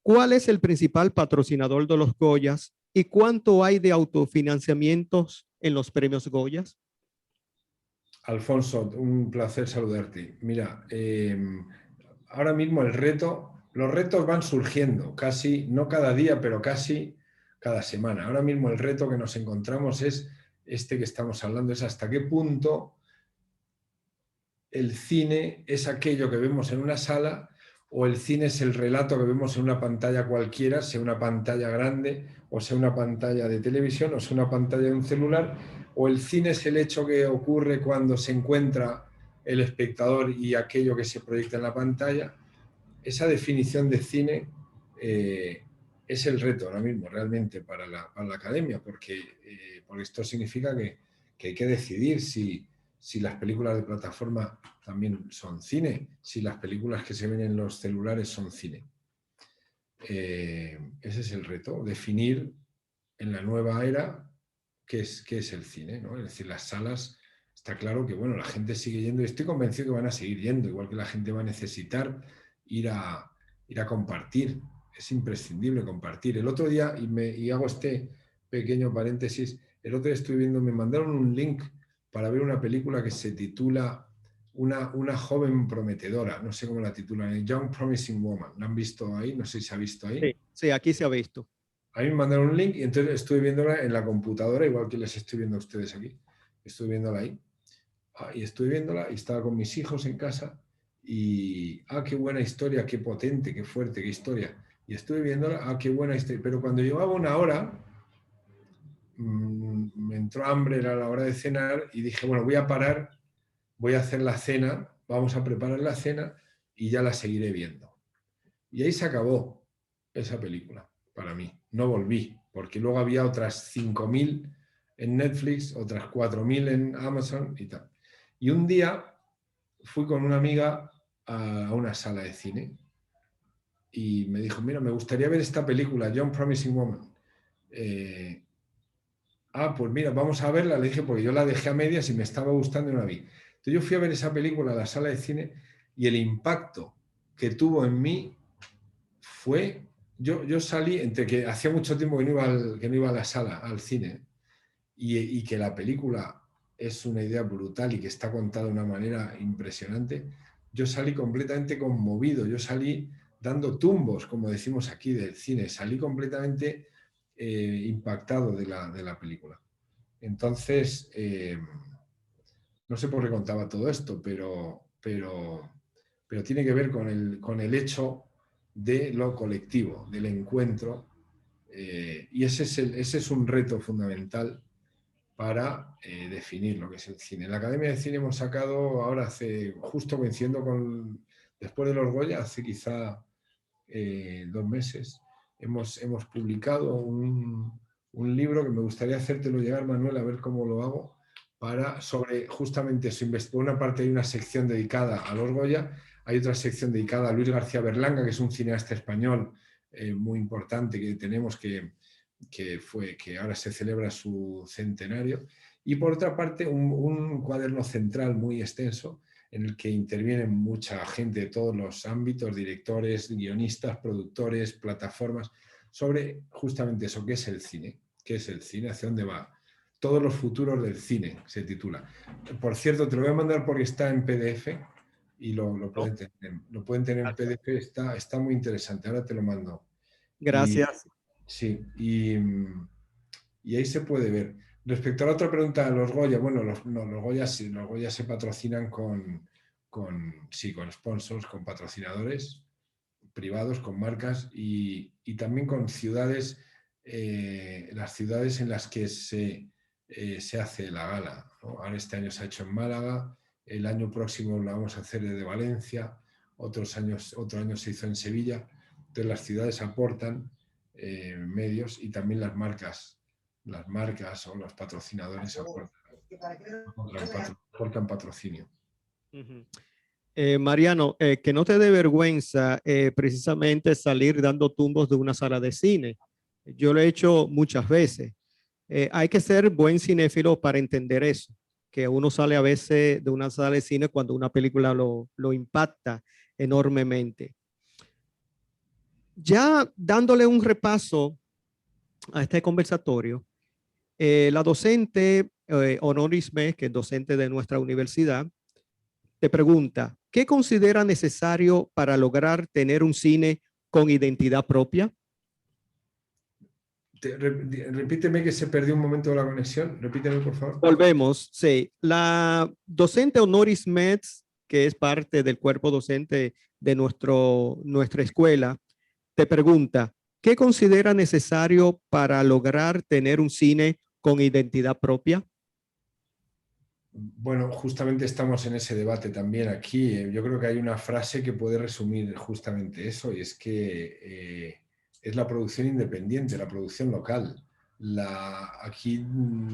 ¿Cuál es el principal patrocinador de los Goyas y cuánto hay de autofinanciamientos en los premios Goyas? Alfonso, un placer saludarte. Mira, ahora mismo los retos van surgiendo, casi, no cada día, pero casi cada semana. Ahora mismo el reto que nos encontramos es este que estamos hablando, es hasta qué punto el cine es aquello que vemos en una sala o el cine es el relato que vemos en una pantalla cualquiera, sea una pantalla grande o sea una pantalla de televisión o sea una pantalla de un celular, o el cine es el hecho que ocurre cuando se encuentra el espectador y aquello que se proyecta en la pantalla. Esa definición de cine es el reto ahora mismo realmente para la academia, porque esto significa que hay que decidir si las películas de plataforma también son cine, si las películas que se ven en los celulares son cine. ese es el reto, definir en la nueva era qué es el cine, ¿no? Es decir, las salas, está claro que bueno, la gente sigue yendo y estoy convencido que van a seguir yendo, igual que la gente va a necesitar ir a compartir. Es imprescindible compartir. El otro día, y hago este pequeño paréntesis, el otro día estuve viendo, me mandaron un link para ver una película que se titula una joven prometedora, no sé cómo la titulan, Young Promising Woman. ¿La han visto ahí? No sé si se ha visto ahí. Sí, sí, aquí se ha visto. A mí me mandaron un link y entonces estuve viéndola en la computadora, igual que les estoy viendo a ustedes aquí. Estuve viéndola ahí. Y estuve viéndola y estaba con mis hijos en casa y, qué buena historia, qué potente, qué fuerte, qué historia. Y estuve viéndola, qué buena historia. Pero cuando llevaba una hora, me entró hambre, era la hora de cenar y dije, bueno, voy a parar, voy a hacer la cena, vamos a preparar la cena y ya la seguiré viendo. Y ahí se acabó esa película para mí. No volví, porque luego había otras 5.000 en Netflix, otras 4.000 en Amazon y tal. Y un día fui con una amiga a una sala de cine y me dijo, mira, me gustaría ver esta película, Young Promising Woman. Pues mira, vamos a verla, le dije, porque yo la dejé a medias y me estaba gustando y no la vi. Entonces yo fui a ver esa película a la sala de cine y el impacto que tuvo en mí fue, yo salí, entre que hacía mucho tiempo que no iba a la sala, al cine, y que la película es una idea brutal y que está contada de una manera impresionante, yo salí completamente conmovido, yo salí dando tumbos, como decimos aquí del cine, salí completamente impactado de la película. Entonces, no sé por qué contaba todo esto, pero tiene que ver con el hecho de lo colectivo, del encuentro, y ese es un reto fundamental para definir lo que es el cine. En la Academia de Cine hemos sacado, ahora justo coincidiendo después de los Goya, hace quizá 2 meses, hemos publicado un libro que me gustaría hacértelo llegar, Manuel, a ver cómo lo hago, sobre justamente eso. Por una parte hay una sección dedicada a los Goya, hay otra sección dedicada a Luis García Berlanga, que es un cineasta español muy importante que tenemos que ahora se celebra su centenario, y por otra parte un cuaderno central muy extenso en el que intervienen mucha gente de todos los ámbitos, directores, guionistas, productores, plataformas, sobre justamente eso, qué es el cine, hacia dónde va. Todos los futuros del cine, se titula. Por cierto, te lo voy a mandar porque está en PDF y lo pueden tener. Lo pueden tener en PDF, está muy interesante. Ahora te lo mando. Gracias. Sí, y ahí se puede ver. Respecto a la otra pregunta, los Goya, bueno, los Goya sí, los Goya se patrocinan con sponsors, con patrocinadores privados, con marcas y también con ciudades, las ciudades en las que se hace la gala, ¿no? Ahora este año se ha hecho en Málaga, el año próximo la vamos a hacer desde Valencia, otro año se hizo en Sevilla. Entonces las ciudades aportan medios y también las marcas o los patrocinadores aportan patrocinio. Mariano, que no te dé vergüenza precisamente salir dando tumbos de una sala de cine. Yo lo he hecho muchas veces. Hay que ser buen cinéfilo para entender eso, que uno sale a veces de una sala de cine cuando una película lo impacta enormemente. Ya dándole un repaso a este conversatorio, la docente Honoris Mes, que es docente de nuestra universidad, te pregunta, ¿qué considera necesario para lograr tener un cine con identidad propia? Repíteme, que se perdió un momento la conexión. Repíteme, por favor. Volvemos, sí. La docente Honoris Metz, que es parte del cuerpo docente de nuestra escuela, te pregunta, ¿qué considera necesario para lograr tener un cine con identidad propia? Bueno, justamente estamos en ese debate también aquí. Yo creo que hay una frase que puede resumir justamente eso, y es que es la producción independiente, la producción local. Aquí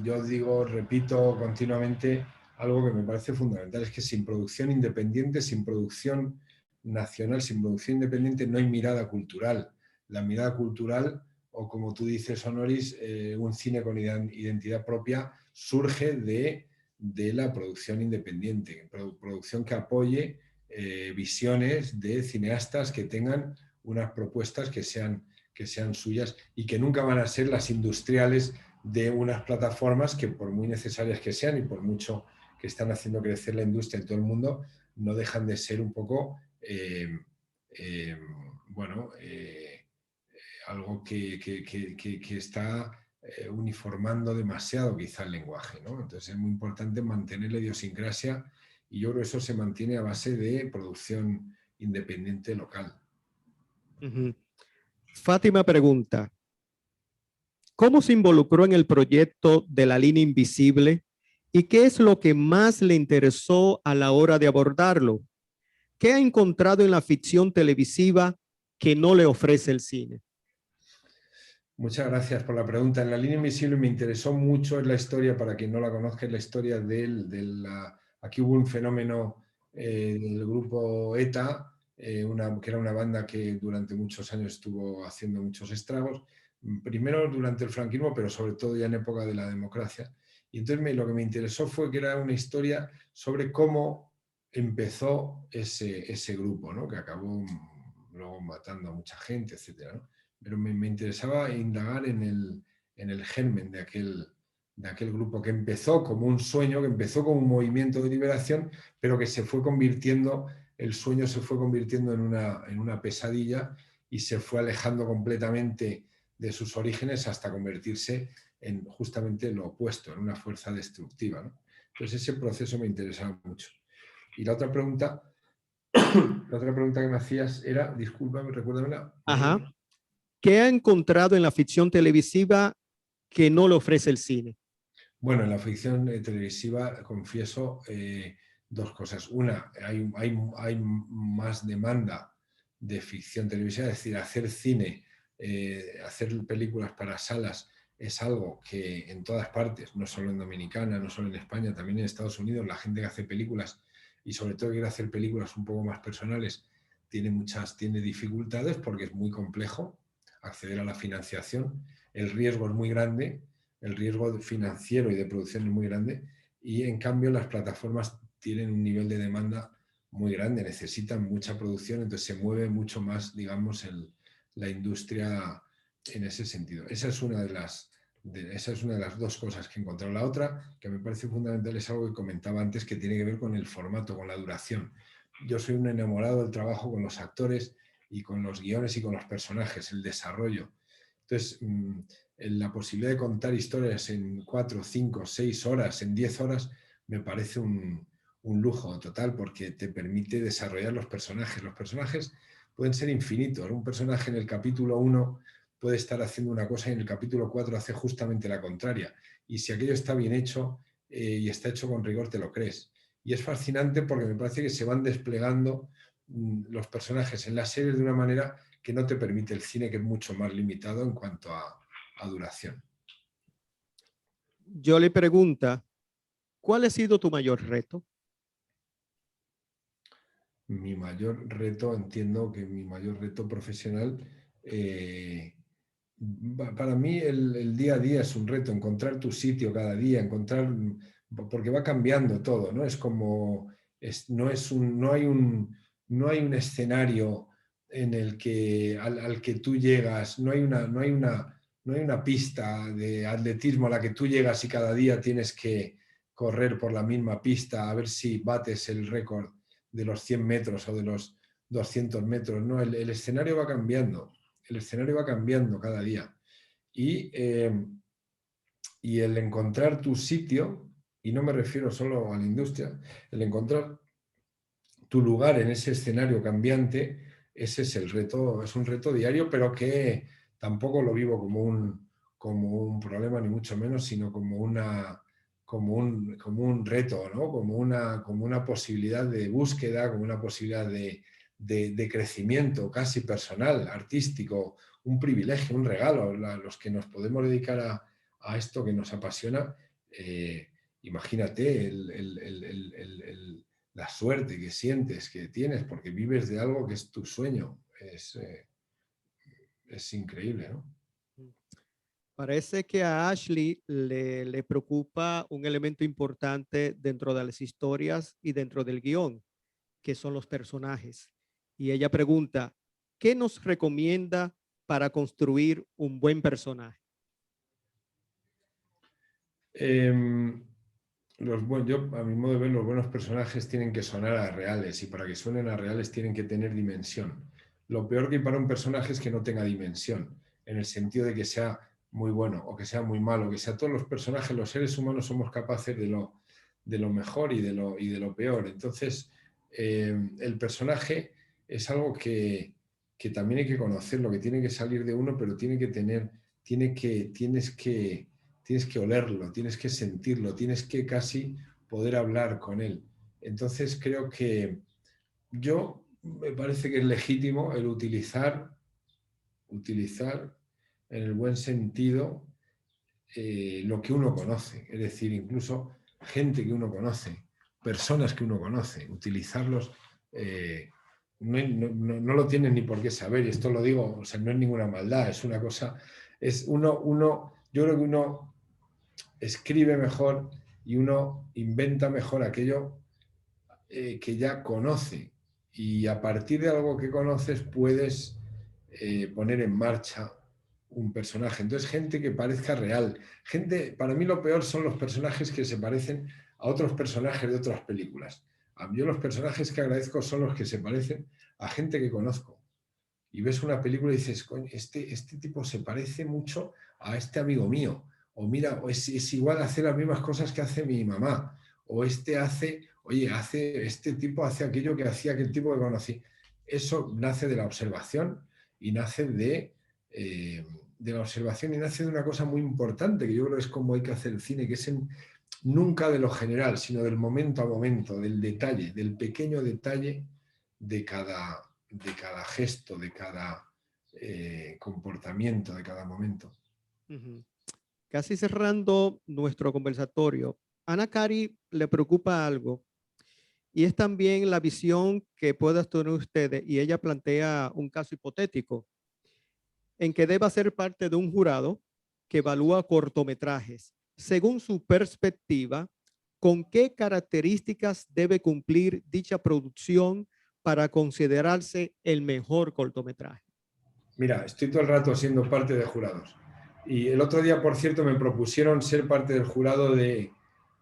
yo repito continuamente algo que me parece fundamental, es que sin producción independiente, sin producción nacional, sin producción independiente, no hay mirada cultural. la mirada cultural, o como tú dices, Honoris, un cine con identidad propia surge de la producción independiente, producción que apoye visiones de cineastas que tengan unas propuestas que sean suyas y que nunca van a ser las industriales de unas plataformas que, por muy necesarias que sean y por mucho que están haciendo crecer la industria en todo el mundo, no dejan de ser un poco bueno, algo que está uniformando demasiado quizá el lenguaje, ¿no? Entonces es muy importante mantener la idiosincrasia y yo creo que eso se mantiene a base de producción independiente local. Ujú. Fátima pregunta, ¿cómo se involucró en el proyecto de la línea invisible y qué es lo que más le interesó a la hora de abordarlo? ¿Qué ha encontrado en la ficción televisiva que no le ofrece el cine? Muchas gracias por la pregunta. En la línea invisible me interesó mucho, es la historia, para quien no la conozca, es la historia aquí hubo un fenómeno del grupo ETA, que era una banda que durante muchos años estuvo haciendo muchos estragos, primero durante el franquismo, pero sobre todo ya en época de la democracia. Y entonces lo que me interesó fue que era una historia sobre cómo empezó ese grupo, ¿no? Que acabó luego matando a mucha gente, etcétera, ¿no? Pero me interesaba indagar en el germen de aquel grupo que empezó como un sueño, que empezó como un movimiento de liberación, pero que se fue convirtiendo, el sueño se fue convirtiendo en una pesadilla y se fue alejando completamente de sus orígenes hasta convertirse en justamente lo opuesto, en una fuerza destructiva, ¿no? Entonces ese proceso me interesaba mucho. Y la otra pregunta que me hacías era, discúlpame, recuérdamela. Ajá. ¿Qué ha encontrado en la ficción televisiva que no le ofrece el cine? Bueno, en la ficción televisiva confieso dos cosas. Una, hay más demanda de ficción televisiva, es decir, hacer cine, hacer películas para salas es algo que en todas partes, no solo en Dominicana, no solo en España, también en Estados Unidos, la gente que hace películas y sobre todo quiere hacer películas un poco más personales, tiene dificultades porque es muy complejo acceder a la financiación, el riesgo es muy grande, el riesgo financiero y de producción es muy grande y en cambio las plataformas tienen un nivel de demanda muy grande, necesitan mucha producción, entonces se mueve mucho más, digamos, la industria en ese sentido. Esa es una de las dos cosas que he encontrado. La otra, que me parece fundamental, es algo que comentaba antes, que tiene que ver con el formato, con la duración. Yo soy un enamorado del trabajo con los actores y con los guiones y con los personajes, el desarrollo. Entonces, la posibilidad de contar historias en 4, 5, 6 horas, en 10 horas, me parece un lujo total porque te permite desarrollar los personajes. Los personajes pueden ser infinitos. Un personaje en el capítulo 1 puede estar haciendo una cosa y en el capítulo 4 hace justamente la contraria. Y si aquello está bien hecho y está hecho con rigor, te lo crees. Y es fascinante porque me parece que se van desplegando los personajes en las series de una manera que no te permite el cine, que es mucho más limitado en cuanto a duración. Yo le pregunta, ¿cuál ha sido tu mayor reto? Mi mayor reto, entiendo que mi mayor reto profesional, para mí el día a día es un reto, encontrar tu sitio cada día, porque va cambiando todo, ¿no? Es como, no hay un escenario en el que, al que tú llegas, no hay una pista de atletismo a la que tú llegas y cada día tienes que correr por la misma pista a ver si bates el récord de los 100 metros o de los 200 metros. No, el escenario va cambiando. El escenario va cambiando cada día. Y el encontrar tu sitio, y no me refiero solo a la industria, el encontrar tu lugar en ese escenario cambiante, ese es el reto, es un reto diario, pero que tampoco lo vivo como un problema, ni mucho menos, sino como un reto, ¿no? Como una posibilidad de búsqueda, como una posibilidad de crecimiento casi personal, artístico, un privilegio, un regalo. Los que nos podemos dedicar a esto que nos apasiona, imagínate la suerte que sientes, que tienes, porque vives de algo que es tu sueño. es increíble, ¿no? Parece que a Ashley le preocupa un elemento importante dentro de las historias y dentro del guión, que son los personajes. Y ella pregunta, ¿qué nos recomienda para construir un buen personaje? Yo, a mi modo de ver, los buenos personajes tienen que sonar a reales y para que suenen a reales tienen que tener dimensión. Lo peor que hay para un personaje es que no tenga dimensión, en el sentido de que sea muy bueno o que sea muy malo, que sea todos los personajes, los seres humanos somos capaces de lo mejor y de lo peor. Entonces, el personaje es algo que también hay que conocerlo, que tiene que salir de uno, pero tiene que tener, tienes que olerlo, tienes que sentirlo, tienes que casi poder hablar con él. Entonces creo que me parece que es legítimo el utilizar en el buen sentido lo que uno conoce, es decir, incluso gente que uno conoce, personas que uno conoce, utilizarlos. No lo tienen ni por qué saber, y esto lo digo, o sea, no es ninguna maldad, es una cosa, yo creo que uno escribe mejor y uno inventa mejor aquello que ya conoce. Y a partir de algo que conoces puedes poner en marcha un personaje. Entonces, gente que parezca real. Para mí lo peor son los personajes que se parecen a otros personajes de otras películas. A mí los personajes que agradezco son los que se parecen a gente que conozco. Y ves una película y dices, coño, este tipo se parece mucho a este amigo mío. O mira, es igual hacer las mismas cosas que hace mi mamá. O este tipo hace aquello que hacía aquel tipo que conocí. Eso nace de la observación y nace de la observación y nace de una cosa muy importante, que yo creo que es como hay que hacer el cine, que es nunca de lo general, sino del momento a momento, del detalle, del pequeño detalle de cada gesto, de cada comportamiento, de cada momento. Casi cerrando nuestro conversatorio, Ana Cari le preocupa algo y es también la visión que puedan tener ustedes, y ella plantea un caso hipotético en que deba ser parte de un jurado que evalúa cortometrajes. Según su perspectiva, ¿con qué características debe cumplir dicha producción para considerarse el mejor cortometraje? Mira, estoy todo el rato siendo parte de jurados. Y el otro día, por cierto, me propusieron ser parte del jurado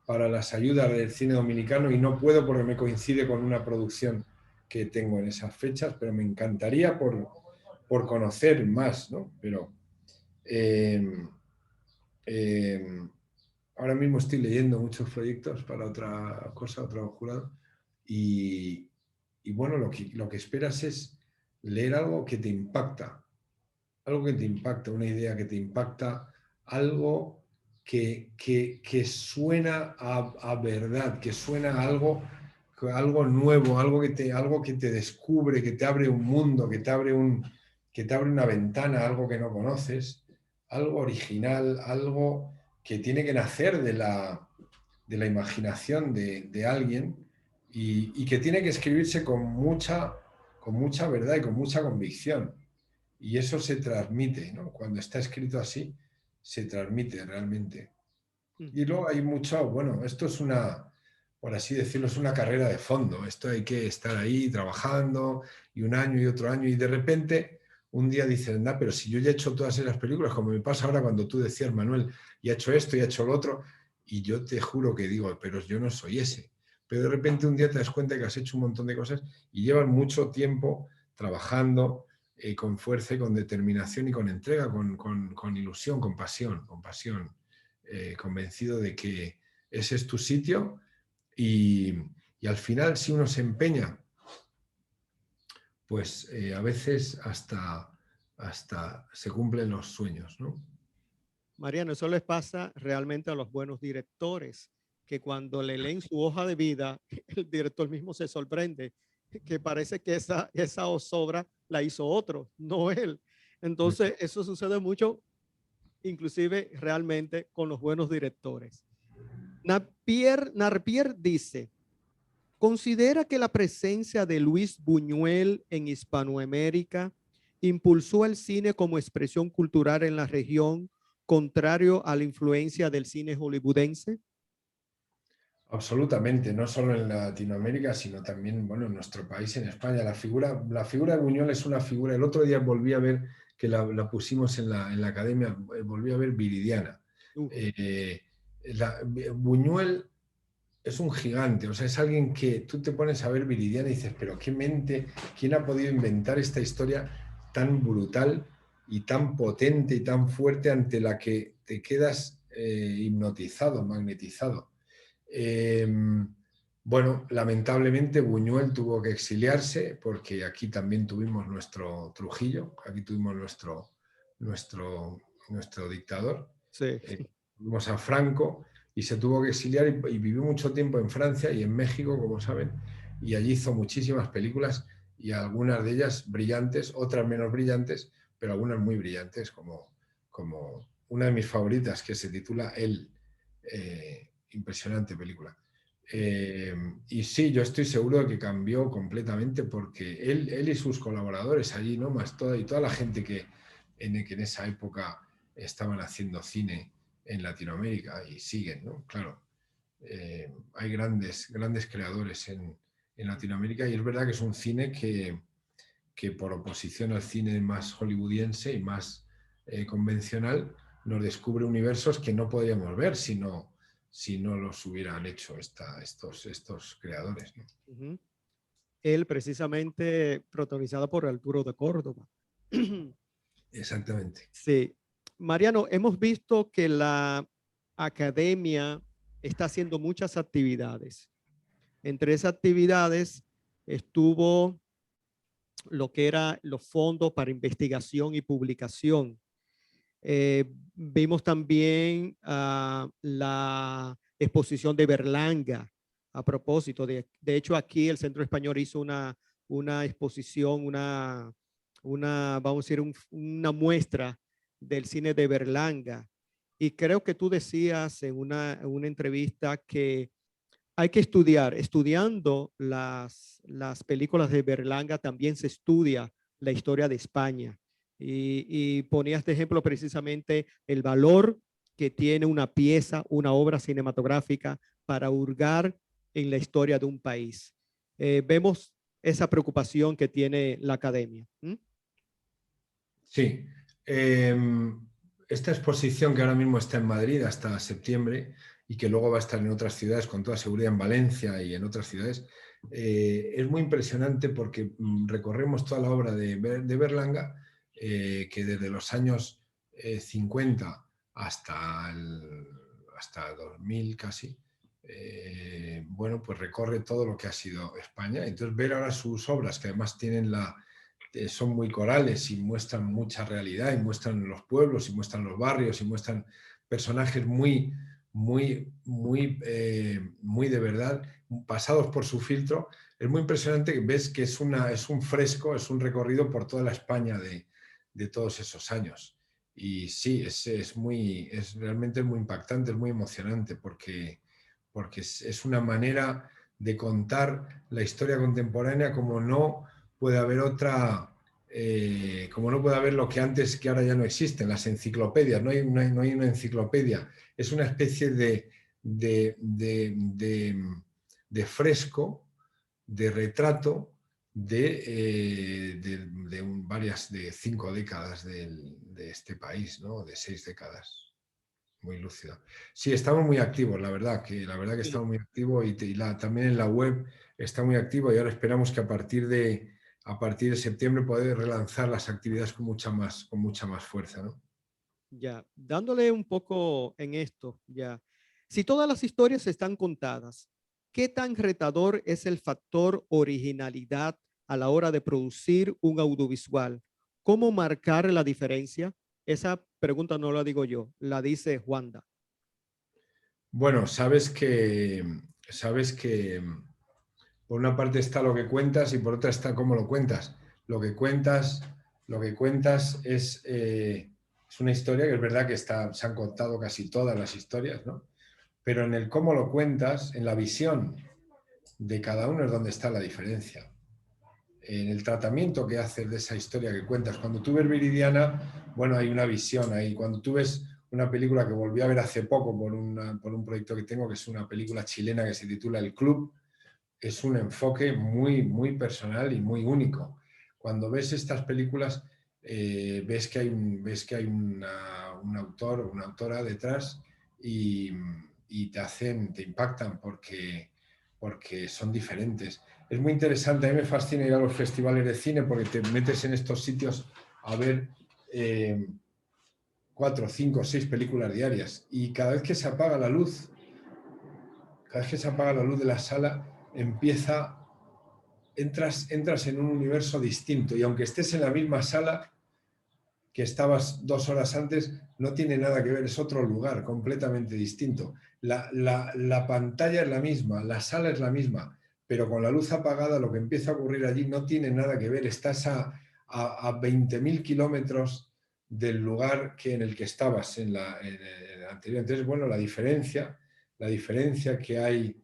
para las ayudas del cine dominicano y no puedo porque me coincide con una producción que tengo en esas fechas, pero me encantaría por conocer más, ¿no? Pero ahora mismo estoy leyendo muchos proyectos para otra cosa, otro jurado, y, bueno, lo que esperas es leer algo que te impacta, una idea que te impacta, algo que suena a verdad, que suena a algo nuevo, algo que te descubre, que te abre un mundo, que te abre una ventana, algo que no conoces, algo original, algo que tiene que nacer de la imaginación de alguien y que tiene que escribirse con mucha verdad y con mucha convicción. Y eso se transmite, ¿no? Cuando está escrito así, se transmite realmente. Y luego hay mucho, bueno, esto es por así decirlo, es una carrera de fondo. Esto hay que estar ahí trabajando y un año y otro año y de repente un día dices, anda, pero si yo ya he hecho todas esas películas, como me pasa ahora cuando tú decías, Manuel, y he hecho esto y he hecho lo otro, y yo te juro que digo, pero yo no soy ese. Pero de repente un día te das cuenta que has hecho un montón de cosas y llevas mucho tiempo trabajando con fuerza y con determinación y con entrega, con ilusión, con pasión, convencido de que ese es tu sitio y al final si uno se empeña, pues a veces hasta se cumplen los sueños, ¿no? Mariano, eso les pasa realmente a los buenos directores, que cuando le leen su hoja de vida, el director mismo se sorprende, que parece que esa obra la hizo otro, no él. Entonces, eso sucede mucho, inclusive realmente con los buenos directores. Narpier dice, ¿considera que la presencia de Luis Buñuel en Hispanoamérica impulsó el cine como expresión cultural en la región, contrario a la influencia del cine hollywoodense? Absolutamente, no solo en Latinoamérica, sino también, bueno, en nuestro país, en España. La figura de Buñuel es una figura, el otro día volví a ver, que la pusimos en la academia, volví a ver Viridiana. Uf, Eh, Buñuel es un gigante, o sea, es alguien que tú te pones a ver Viridiana y dices, pero qué mente, ¿quién ha podido inventar esta historia tan brutal y tan potente y tan fuerte ante la que te quedas hipnotizado, magnetizado? Eh, bueno, lamentablemente Buñuel tuvo que exiliarse porque aquí también tuvimos nuestro Trujillo, aquí tuvimos nuestro dictador. sí. Tuvimos a Franco y se tuvo que exiliar y vivió mucho tiempo en Francia y en México, como saben, y allí hizo muchísimas películas y algunas de ellas brillantes, otras menos brillantes, pero algunas muy brillantes, como una de mis favoritas que se titula Él, impresionante película. Y sí, yo estoy seguro de que cambió completamente porque él y sus colaboradores allí, ¿no? Más toda la gente que en esa época estaban haciendo cine en Latinoamérica y siguen, ¿no? Claro, hay grandes creadores en Latinoamérica y es verdad que es un cine que por oposición al cine más hollywoodiense y más convencional, nos descubre universos que no podríamos ver si no los hubieran hecho estos creadores, ¿no? Ujú. Él precisamente protagonizada por Arturo de Córdoba. Exactamente. Sí. Mariano, hemos visto que la academia está haciendo muchas actividades. Entre esas actividades estuvo lo que era los fondos para investigación y publicación. Vimos también la exposición de Berlanga. A propósito, de hecho aquí el Centro Español hizo una exposición, vamos a decir, una muestra del cine de Berlanga. Y creo que tú decías en una entrevista que hay que estudiando las películas de Berlanga también se estudia la historia de España. Y ponías de ejemplo precisamente el valor que tiene una pieza, una obra cinematográfica para hurgar en la historia de un país. Vemos esa preocupación que tiene la academia. ¿Mm? Sí. Esta exposición que ahora mismo está en Madrid hasta septiembre y que luego va a estar en otras ciudades, con toda seguridad en Valencia y en otras ciudades, es muy impresionante porque recorremos toda la obra de Berlanga, que desde los años 50 hasta 2000 casi, bueno, pues recorre todo lo que ha sido España. Entonces ver ahora sus obras, que además son muy corales y muestran mucha realidad y muestran los pueblos y muestran los barrios y muestran personajes muy de verdad, pasados por su filtro. Es muy impresionante que ves que es un fresco, es un recorrido por toda la España de todos esos años. Y sí, realmente es muy impactante, es muy emocionante porque es una manera de contar la historia contemporánea como no puede haber como no puede haber lo que antes, que ahora ya no existen, las enciclopedias, no hay una enciclopedia, es una especie de, de fresco, de retrato de 5 décadas de este país, ¿no? De 6 décadas. Muy lúcida. Sí, estamos muy activos, la verdad que Sí. estamos muy activos también en la web está muy activo y ahora esperamos que a partir de septiembre poder relanzar las actividades con mucha más fuerza, ¿no? Ya, dándole un poco en esto, ya. Si todas las historias están contadas, ¿qué tan retador es el factor originalidad a la hora de producir un audiovisual? ¿Cómo marcar la diferencia? Esa pregunta no la digo yo, la dice Juanda. Bueno, sabes que por una parte está lo que cuentas y por otra está cómo lo cuentas. Lo que cuentas es una historia que es verdad que se han contado casi todas las historias, ¿no? Pero en el cómo lo cuentas, en la visión de cada uno es donde está la diferencia. en el tratamiento que haces de esa historia que cuentas. Cuando tú ves Viridiana, bueno, hay una visión ahí. Cuando tú ves una película que volví a ver hace poco por un proyecto que tengo, que es una película chilena que se titula El Club, es un enfoque muy, muy personal y muy único. Cuando ves estas películas, ves que hay, un autor o una autora detrás y te impactan porque son diferentes. Es muy interesante, a mí me fascina ir a los festivales de cine porque te metes en estos sitios a ver 4, 5, 6 películas diarias y cada vez que se apaga la luz, de la sala, entras en un universo distinto y aunque estés en la misma sala que estabas 2 horas antes, no tiene nada que ver, es otro lugar completamente distinto. La pantalla es la misma, la sala es la misma, pero con la luz apagada lo que empieza a ocurrir allí no tiene nada que ver, estás a 20.000 kilómetros del lugar en el que estabas en el anterior. Entonces, bueno, la diferencia que hay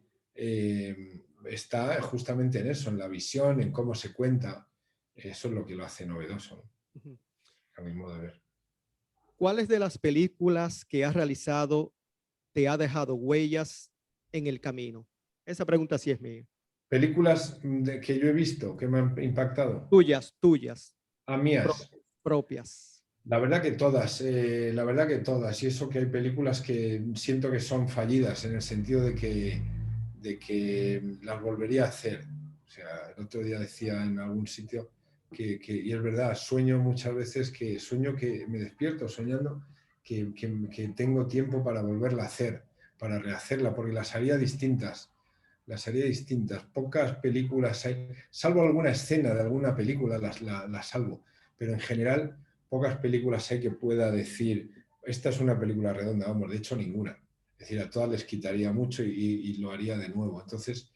está justamente en eso, en la visión, en cómo se cuenta. Eso es lo que lo hace novedoso, ¿no? Ujú. A mi modo de ver. ¿Cuáles de las películas que has realizado te ha dejado huellas en el camino? Esa pregunta sí es mía. Películas que yo he visto, que me han impactado. Tuyas, A mías. propias. La verdad que todas. Y eso que hay películas que siento que son fallidas en el sentido de que las volvería a hacer. O sea, el otro día decía en algún sitio y es verdad, sueño que me despierto soñando que tengo tiempo para volverla a hacer, para rehacerla, porque las haría distintas. Pocas películas hay, salvo alguna escena de alguna película, las salvo, pero en general pocas películas hay que pueda decir, esta es una película redonda, vamos, de hecho ninguna. Es decir, a todas les quitaría mucho y lo haría de nuevo. Entonces,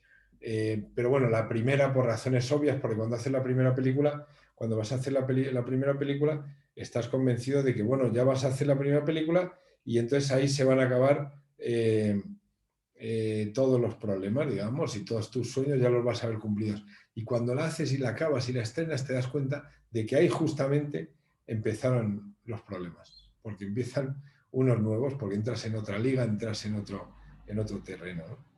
pero bueno, la primera por razones obvias, porque cuando haces la primera película, cuando vas a hacer la primera película, estás convencido de que, bueno, ya vas a hacer la primera película y entonces ahí se van a acabar todos los problemas, digamos, y todos tus sueños ya los vas a ver cumplidos. Y cuando la haces y la acabas y la estrenas, te das cuenta de que ahí justamente empezaron los problemas, porque empiezan unos nuevos, porque entras en otra liga, entras en otro terreno, ¿no?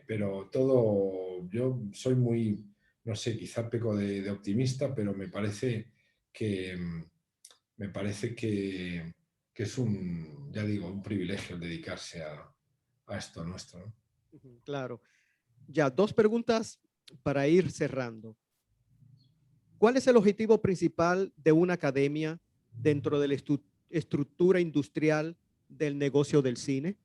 Pero todo, yo soy muy, no sé, quizá peco de optimista, pero que, me parece que es ya digo, un privilegio el dedicarse a esto nuestro, ¿no? Claro. Ya, dos preguntas para ir cerrando. ¿Cuál es el objetivo principal de una academia dentro de la estructura industrial del negocio del cine?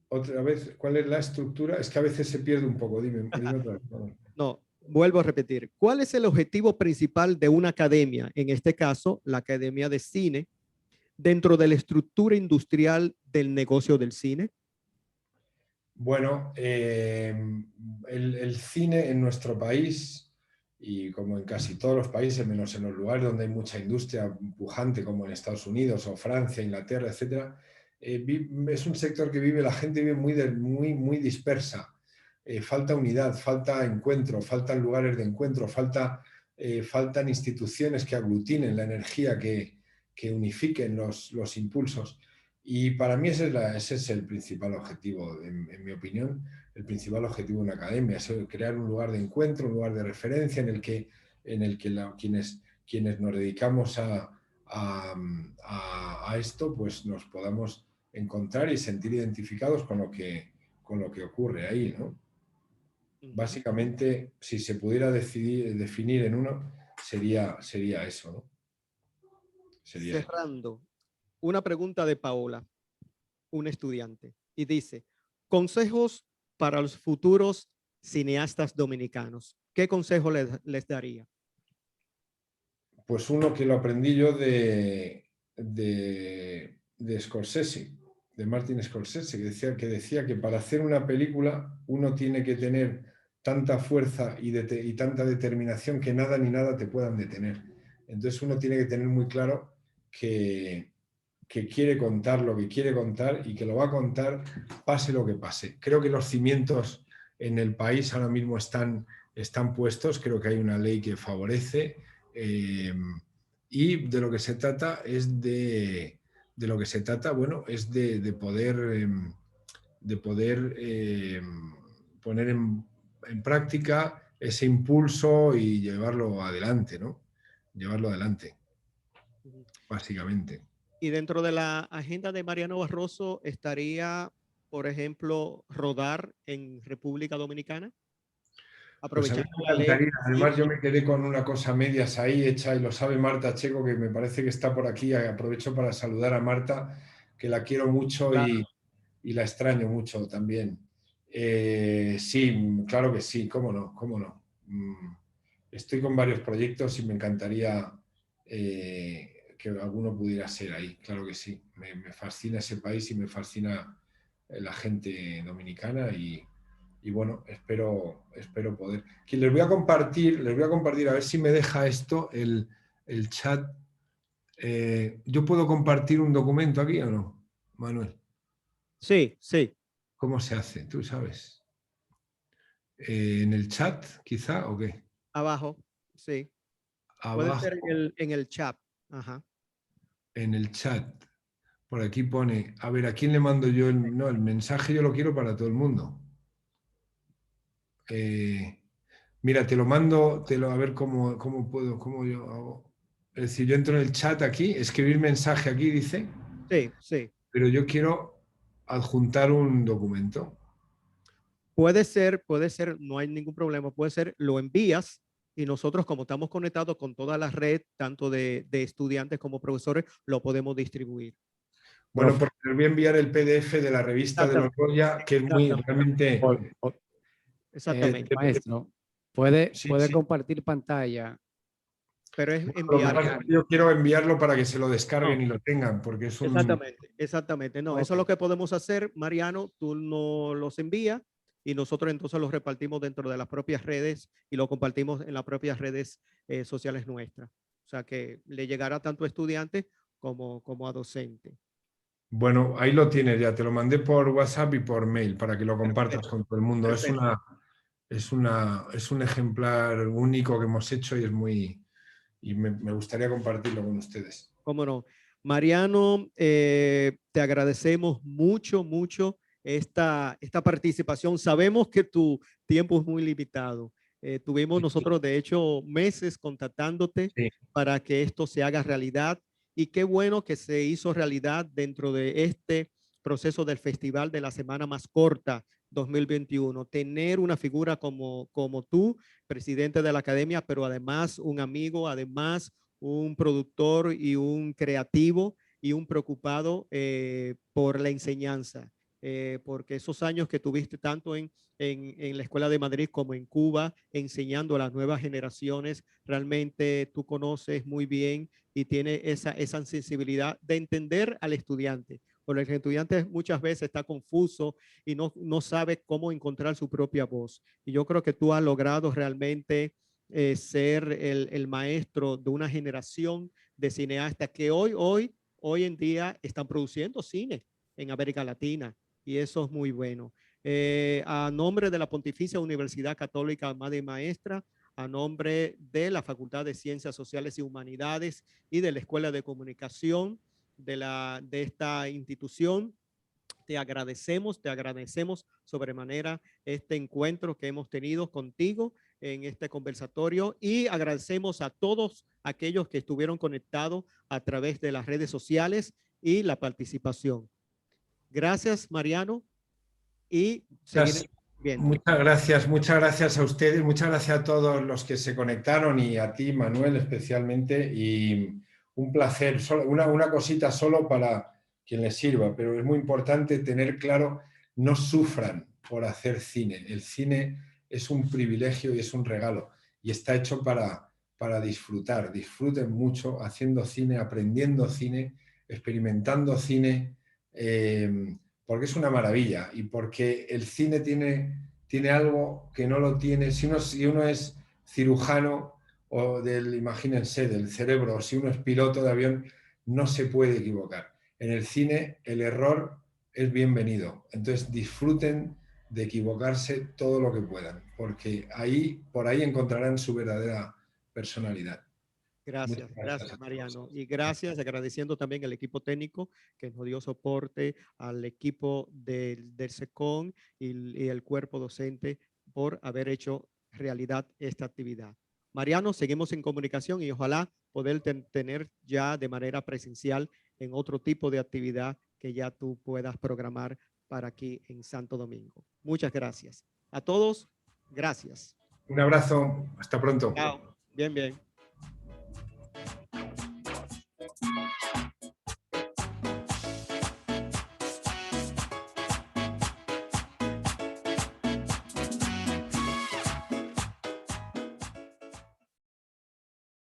Otra vez, ¿cuál es la estructura? Es que a veces se pierde un poco, dime otra vez. No, vuelvo a repetir. ¿Cuál es el objetivo principal de una academia, en este caso, la Academia de Cine, dentro de la estructura industrial del negocio del cine? Bueno, el cine en nuestro país, y como en casi todos los países, menos en los lugares donde hay mucha industria pujante, como en Estados Unidos o Francia, Inglaterra, etc., es un sector que la gente vive muy dispersa. Falta unidad, falta encuentro, faltan lugares de encuentro, faltan instituciones que aglutinen la energía, que unifiquen los impulsos. Y para mí ese es el principal objetivo, en mi opinión, el principal objetivo de una academia, es crear un lugar de encuentro, un lugar de referencia en el que quienes nos dedicamos a esto, pues nos podamos encontrar y sentir identificados con lo que ocurre ahí, ¿no? Básicamente, si se pudiera definir en uno, sería eso, ¿no? Sería eso. Cerrando, una pregunta de Paola, un estudiante, y dice, consejos para los futuros cineastas dominicanos. ¿Qué consejo les daría? Pues uno que lo aprendí yo de Scorsese, de Martin Scorsese, que decía que para hacer una película uno tiene que tener tanta fuerza y tanta determinación que nada ni nada te puedan detener. Entonces uno tiene que tener muy claro que quiere contar lo que quiere contar y que lo va a contar pase lo que pase. Creo que los cimientos en el país ahora mismo están puestos, creo que hay una ley que favorece, y de lo que se trata es bueno, es de poder poner en práctica ese impulso y llevarlo adelante, ¿no? Llevarlo adelante, Ujú. básicamente. Y dentro de la agenda de Mariano Barroso estaría, por ejemplo, rodar en República Dominicana, Pues a mí aprovechando me la ley. encantaría. Además, yo me quedé con una cosa a medias ahí hecha y lo sabe Marta Checo, que me parece que está por aquí. Aprovecho para saludar a Marta, que la quiero mucho Claro. y la extraño mucho también. Sí, claro que sí, cómo no, cómo no. Estoy con varios proyectos y me encantaría que alguno pudiera ser ahí, claro que sí. Me fascina ese país y me fascina la gente dominicana y bueno, espero poder. Que les voy a compartir, a ver si me deja esto, el chat. ¿Yo puedo compartir un documento aquí o no, Manuel? Sí, sí, ¿Cómo se hace? ¿Tú sabes? ¿En el chat, quizá, o qué? abajo, sí. Puede ser Abajo, en el chat. Ajá. en el chat. Por aquí pone, a ver, ¿a quién le mando yo el, no, el mensaje? Yo lo quiero para todo el mundo. Eh, Mira, te lo mando, a ver cómo puedo, cómo yo hago. Es decir, yo entro en el chat aquí, escribir mensaje aquí, dice, Sí, sí. pero yo quiero adjuntar un documento. Puede ser, no hay ningún problema. Puede ser, lo envías y nosotros, como estamos conectados con toda la red, tanto de estudiantes como profesores, lo podemos distribuir. Bueno, pues les voy a enviar el PDF de la revista de los Exactamente. Goya, que es muy Exactamente. realmente... Exactamente. Maestro, puede, Sí, puede sí. compartir pantalla. Pero es Bueno, lo que enviarlo. pasa es que yo quiero enviarlo para que se lo No, descarguen y lo tengan, porque es un... exactamente, exactamente. No, eso Ok. es lo que podemos hacer, Mariano. Tú nos los envías y nosotros entonces los repartimos dentro de las propias redes y lo compartimos en las propias redes sociales nuestras. O sea que le llegará tanto a estudiantes como a docentes. Bueno, ahí lo tienes ya, te lo mandé por WhatsApp y por mail para que lo compartas Perfecto, con todo el mundo. perfecto. Es un ejemplar único que hemos hecho y es muy... y me gustaría compartirlo con ustedes. Cómo no. Mariano, te agradecemos mucho, mucho esta participación. Sabemos que tu tiempo es muy limitado. Tuvimos nosotros, de hecho, meses contactándote Sí. para que esto se haga realidad y qué bueno que se hizo realidad dentro de este proceso del Festival de la Semana Más Corta 2021. Tener una figura como tú, presidente de la academia, pero además un amigo, además un productor y un creativo y un preocupado por la enseñanza, porque esos años que tuviste tanto en la Escuela de Madrid como en Cuba, enseñando a las nuevas generaciones, realmente tú conoces muy bien y tienes esa sensibilidad de entender al estudiante. Porque el estudiante muchas veces está confuso y no sabe cómo encontrar su propia voz. Y yo creo que tú has logrado realmente ser el maestro de una generación de cineastas que hoy en día están produciendo cine en América Latina y eso es muy bueno. A nombre de la Pontificia Universidad Católica Madre y Maestra, a nombre de la Facultad de Ciencias Sociales y Humanidades y de la Escuela de Comunicación de esta institución, te agradecemos sobremanera este encuentro que hemos tenido contigo en este conversatorio y agradecemos a todos aquellos que estuvieron conectados a través de las redes sociales y la participación. Gracias, Mariano, y seguiremos viendo. Muchas gracias a ustedes, muchas gracias a todos los que se conectaron y a ti, Manuel, especialmente. Y un placer, una cosita solo para quien les sirva, pero es muy importante tener claro, no sufran por hacer cine. El cine es un privilegio y es un regalo y está hecho para disfrutar. Disfruten mucho haciendo cine, aprendiendo cine, experimentando cine. Porque es una maravilla y porque el cine tiene algo que no lo tiene. Si uno es cirujano o imagínense, del cerebro, o si uno es piloto de avión, no se puede equivocar. En el cine el error es bienvenido. Entonces disfruten de equivocarse todo lo que puedan, porque por ahí encontrarán su verdadera personalidad. Gracias, Muchas gracias a Mariano. todos. Y gracias, agradeciendo también al equipo técnico que nos dio soporte, al equipo del SECON y el cuerpo docente por haber hecho realidad esta actividad. Mariano, seguimos en comunicación y ojalá poder tener ya de manera presencial en otro tipo de actividad que ya tú puedas programar para aquí en Santo Domingo. Muchas gracias. A todos, gracias. Un abrazo, hasta pronto. Chao. Bien, bien.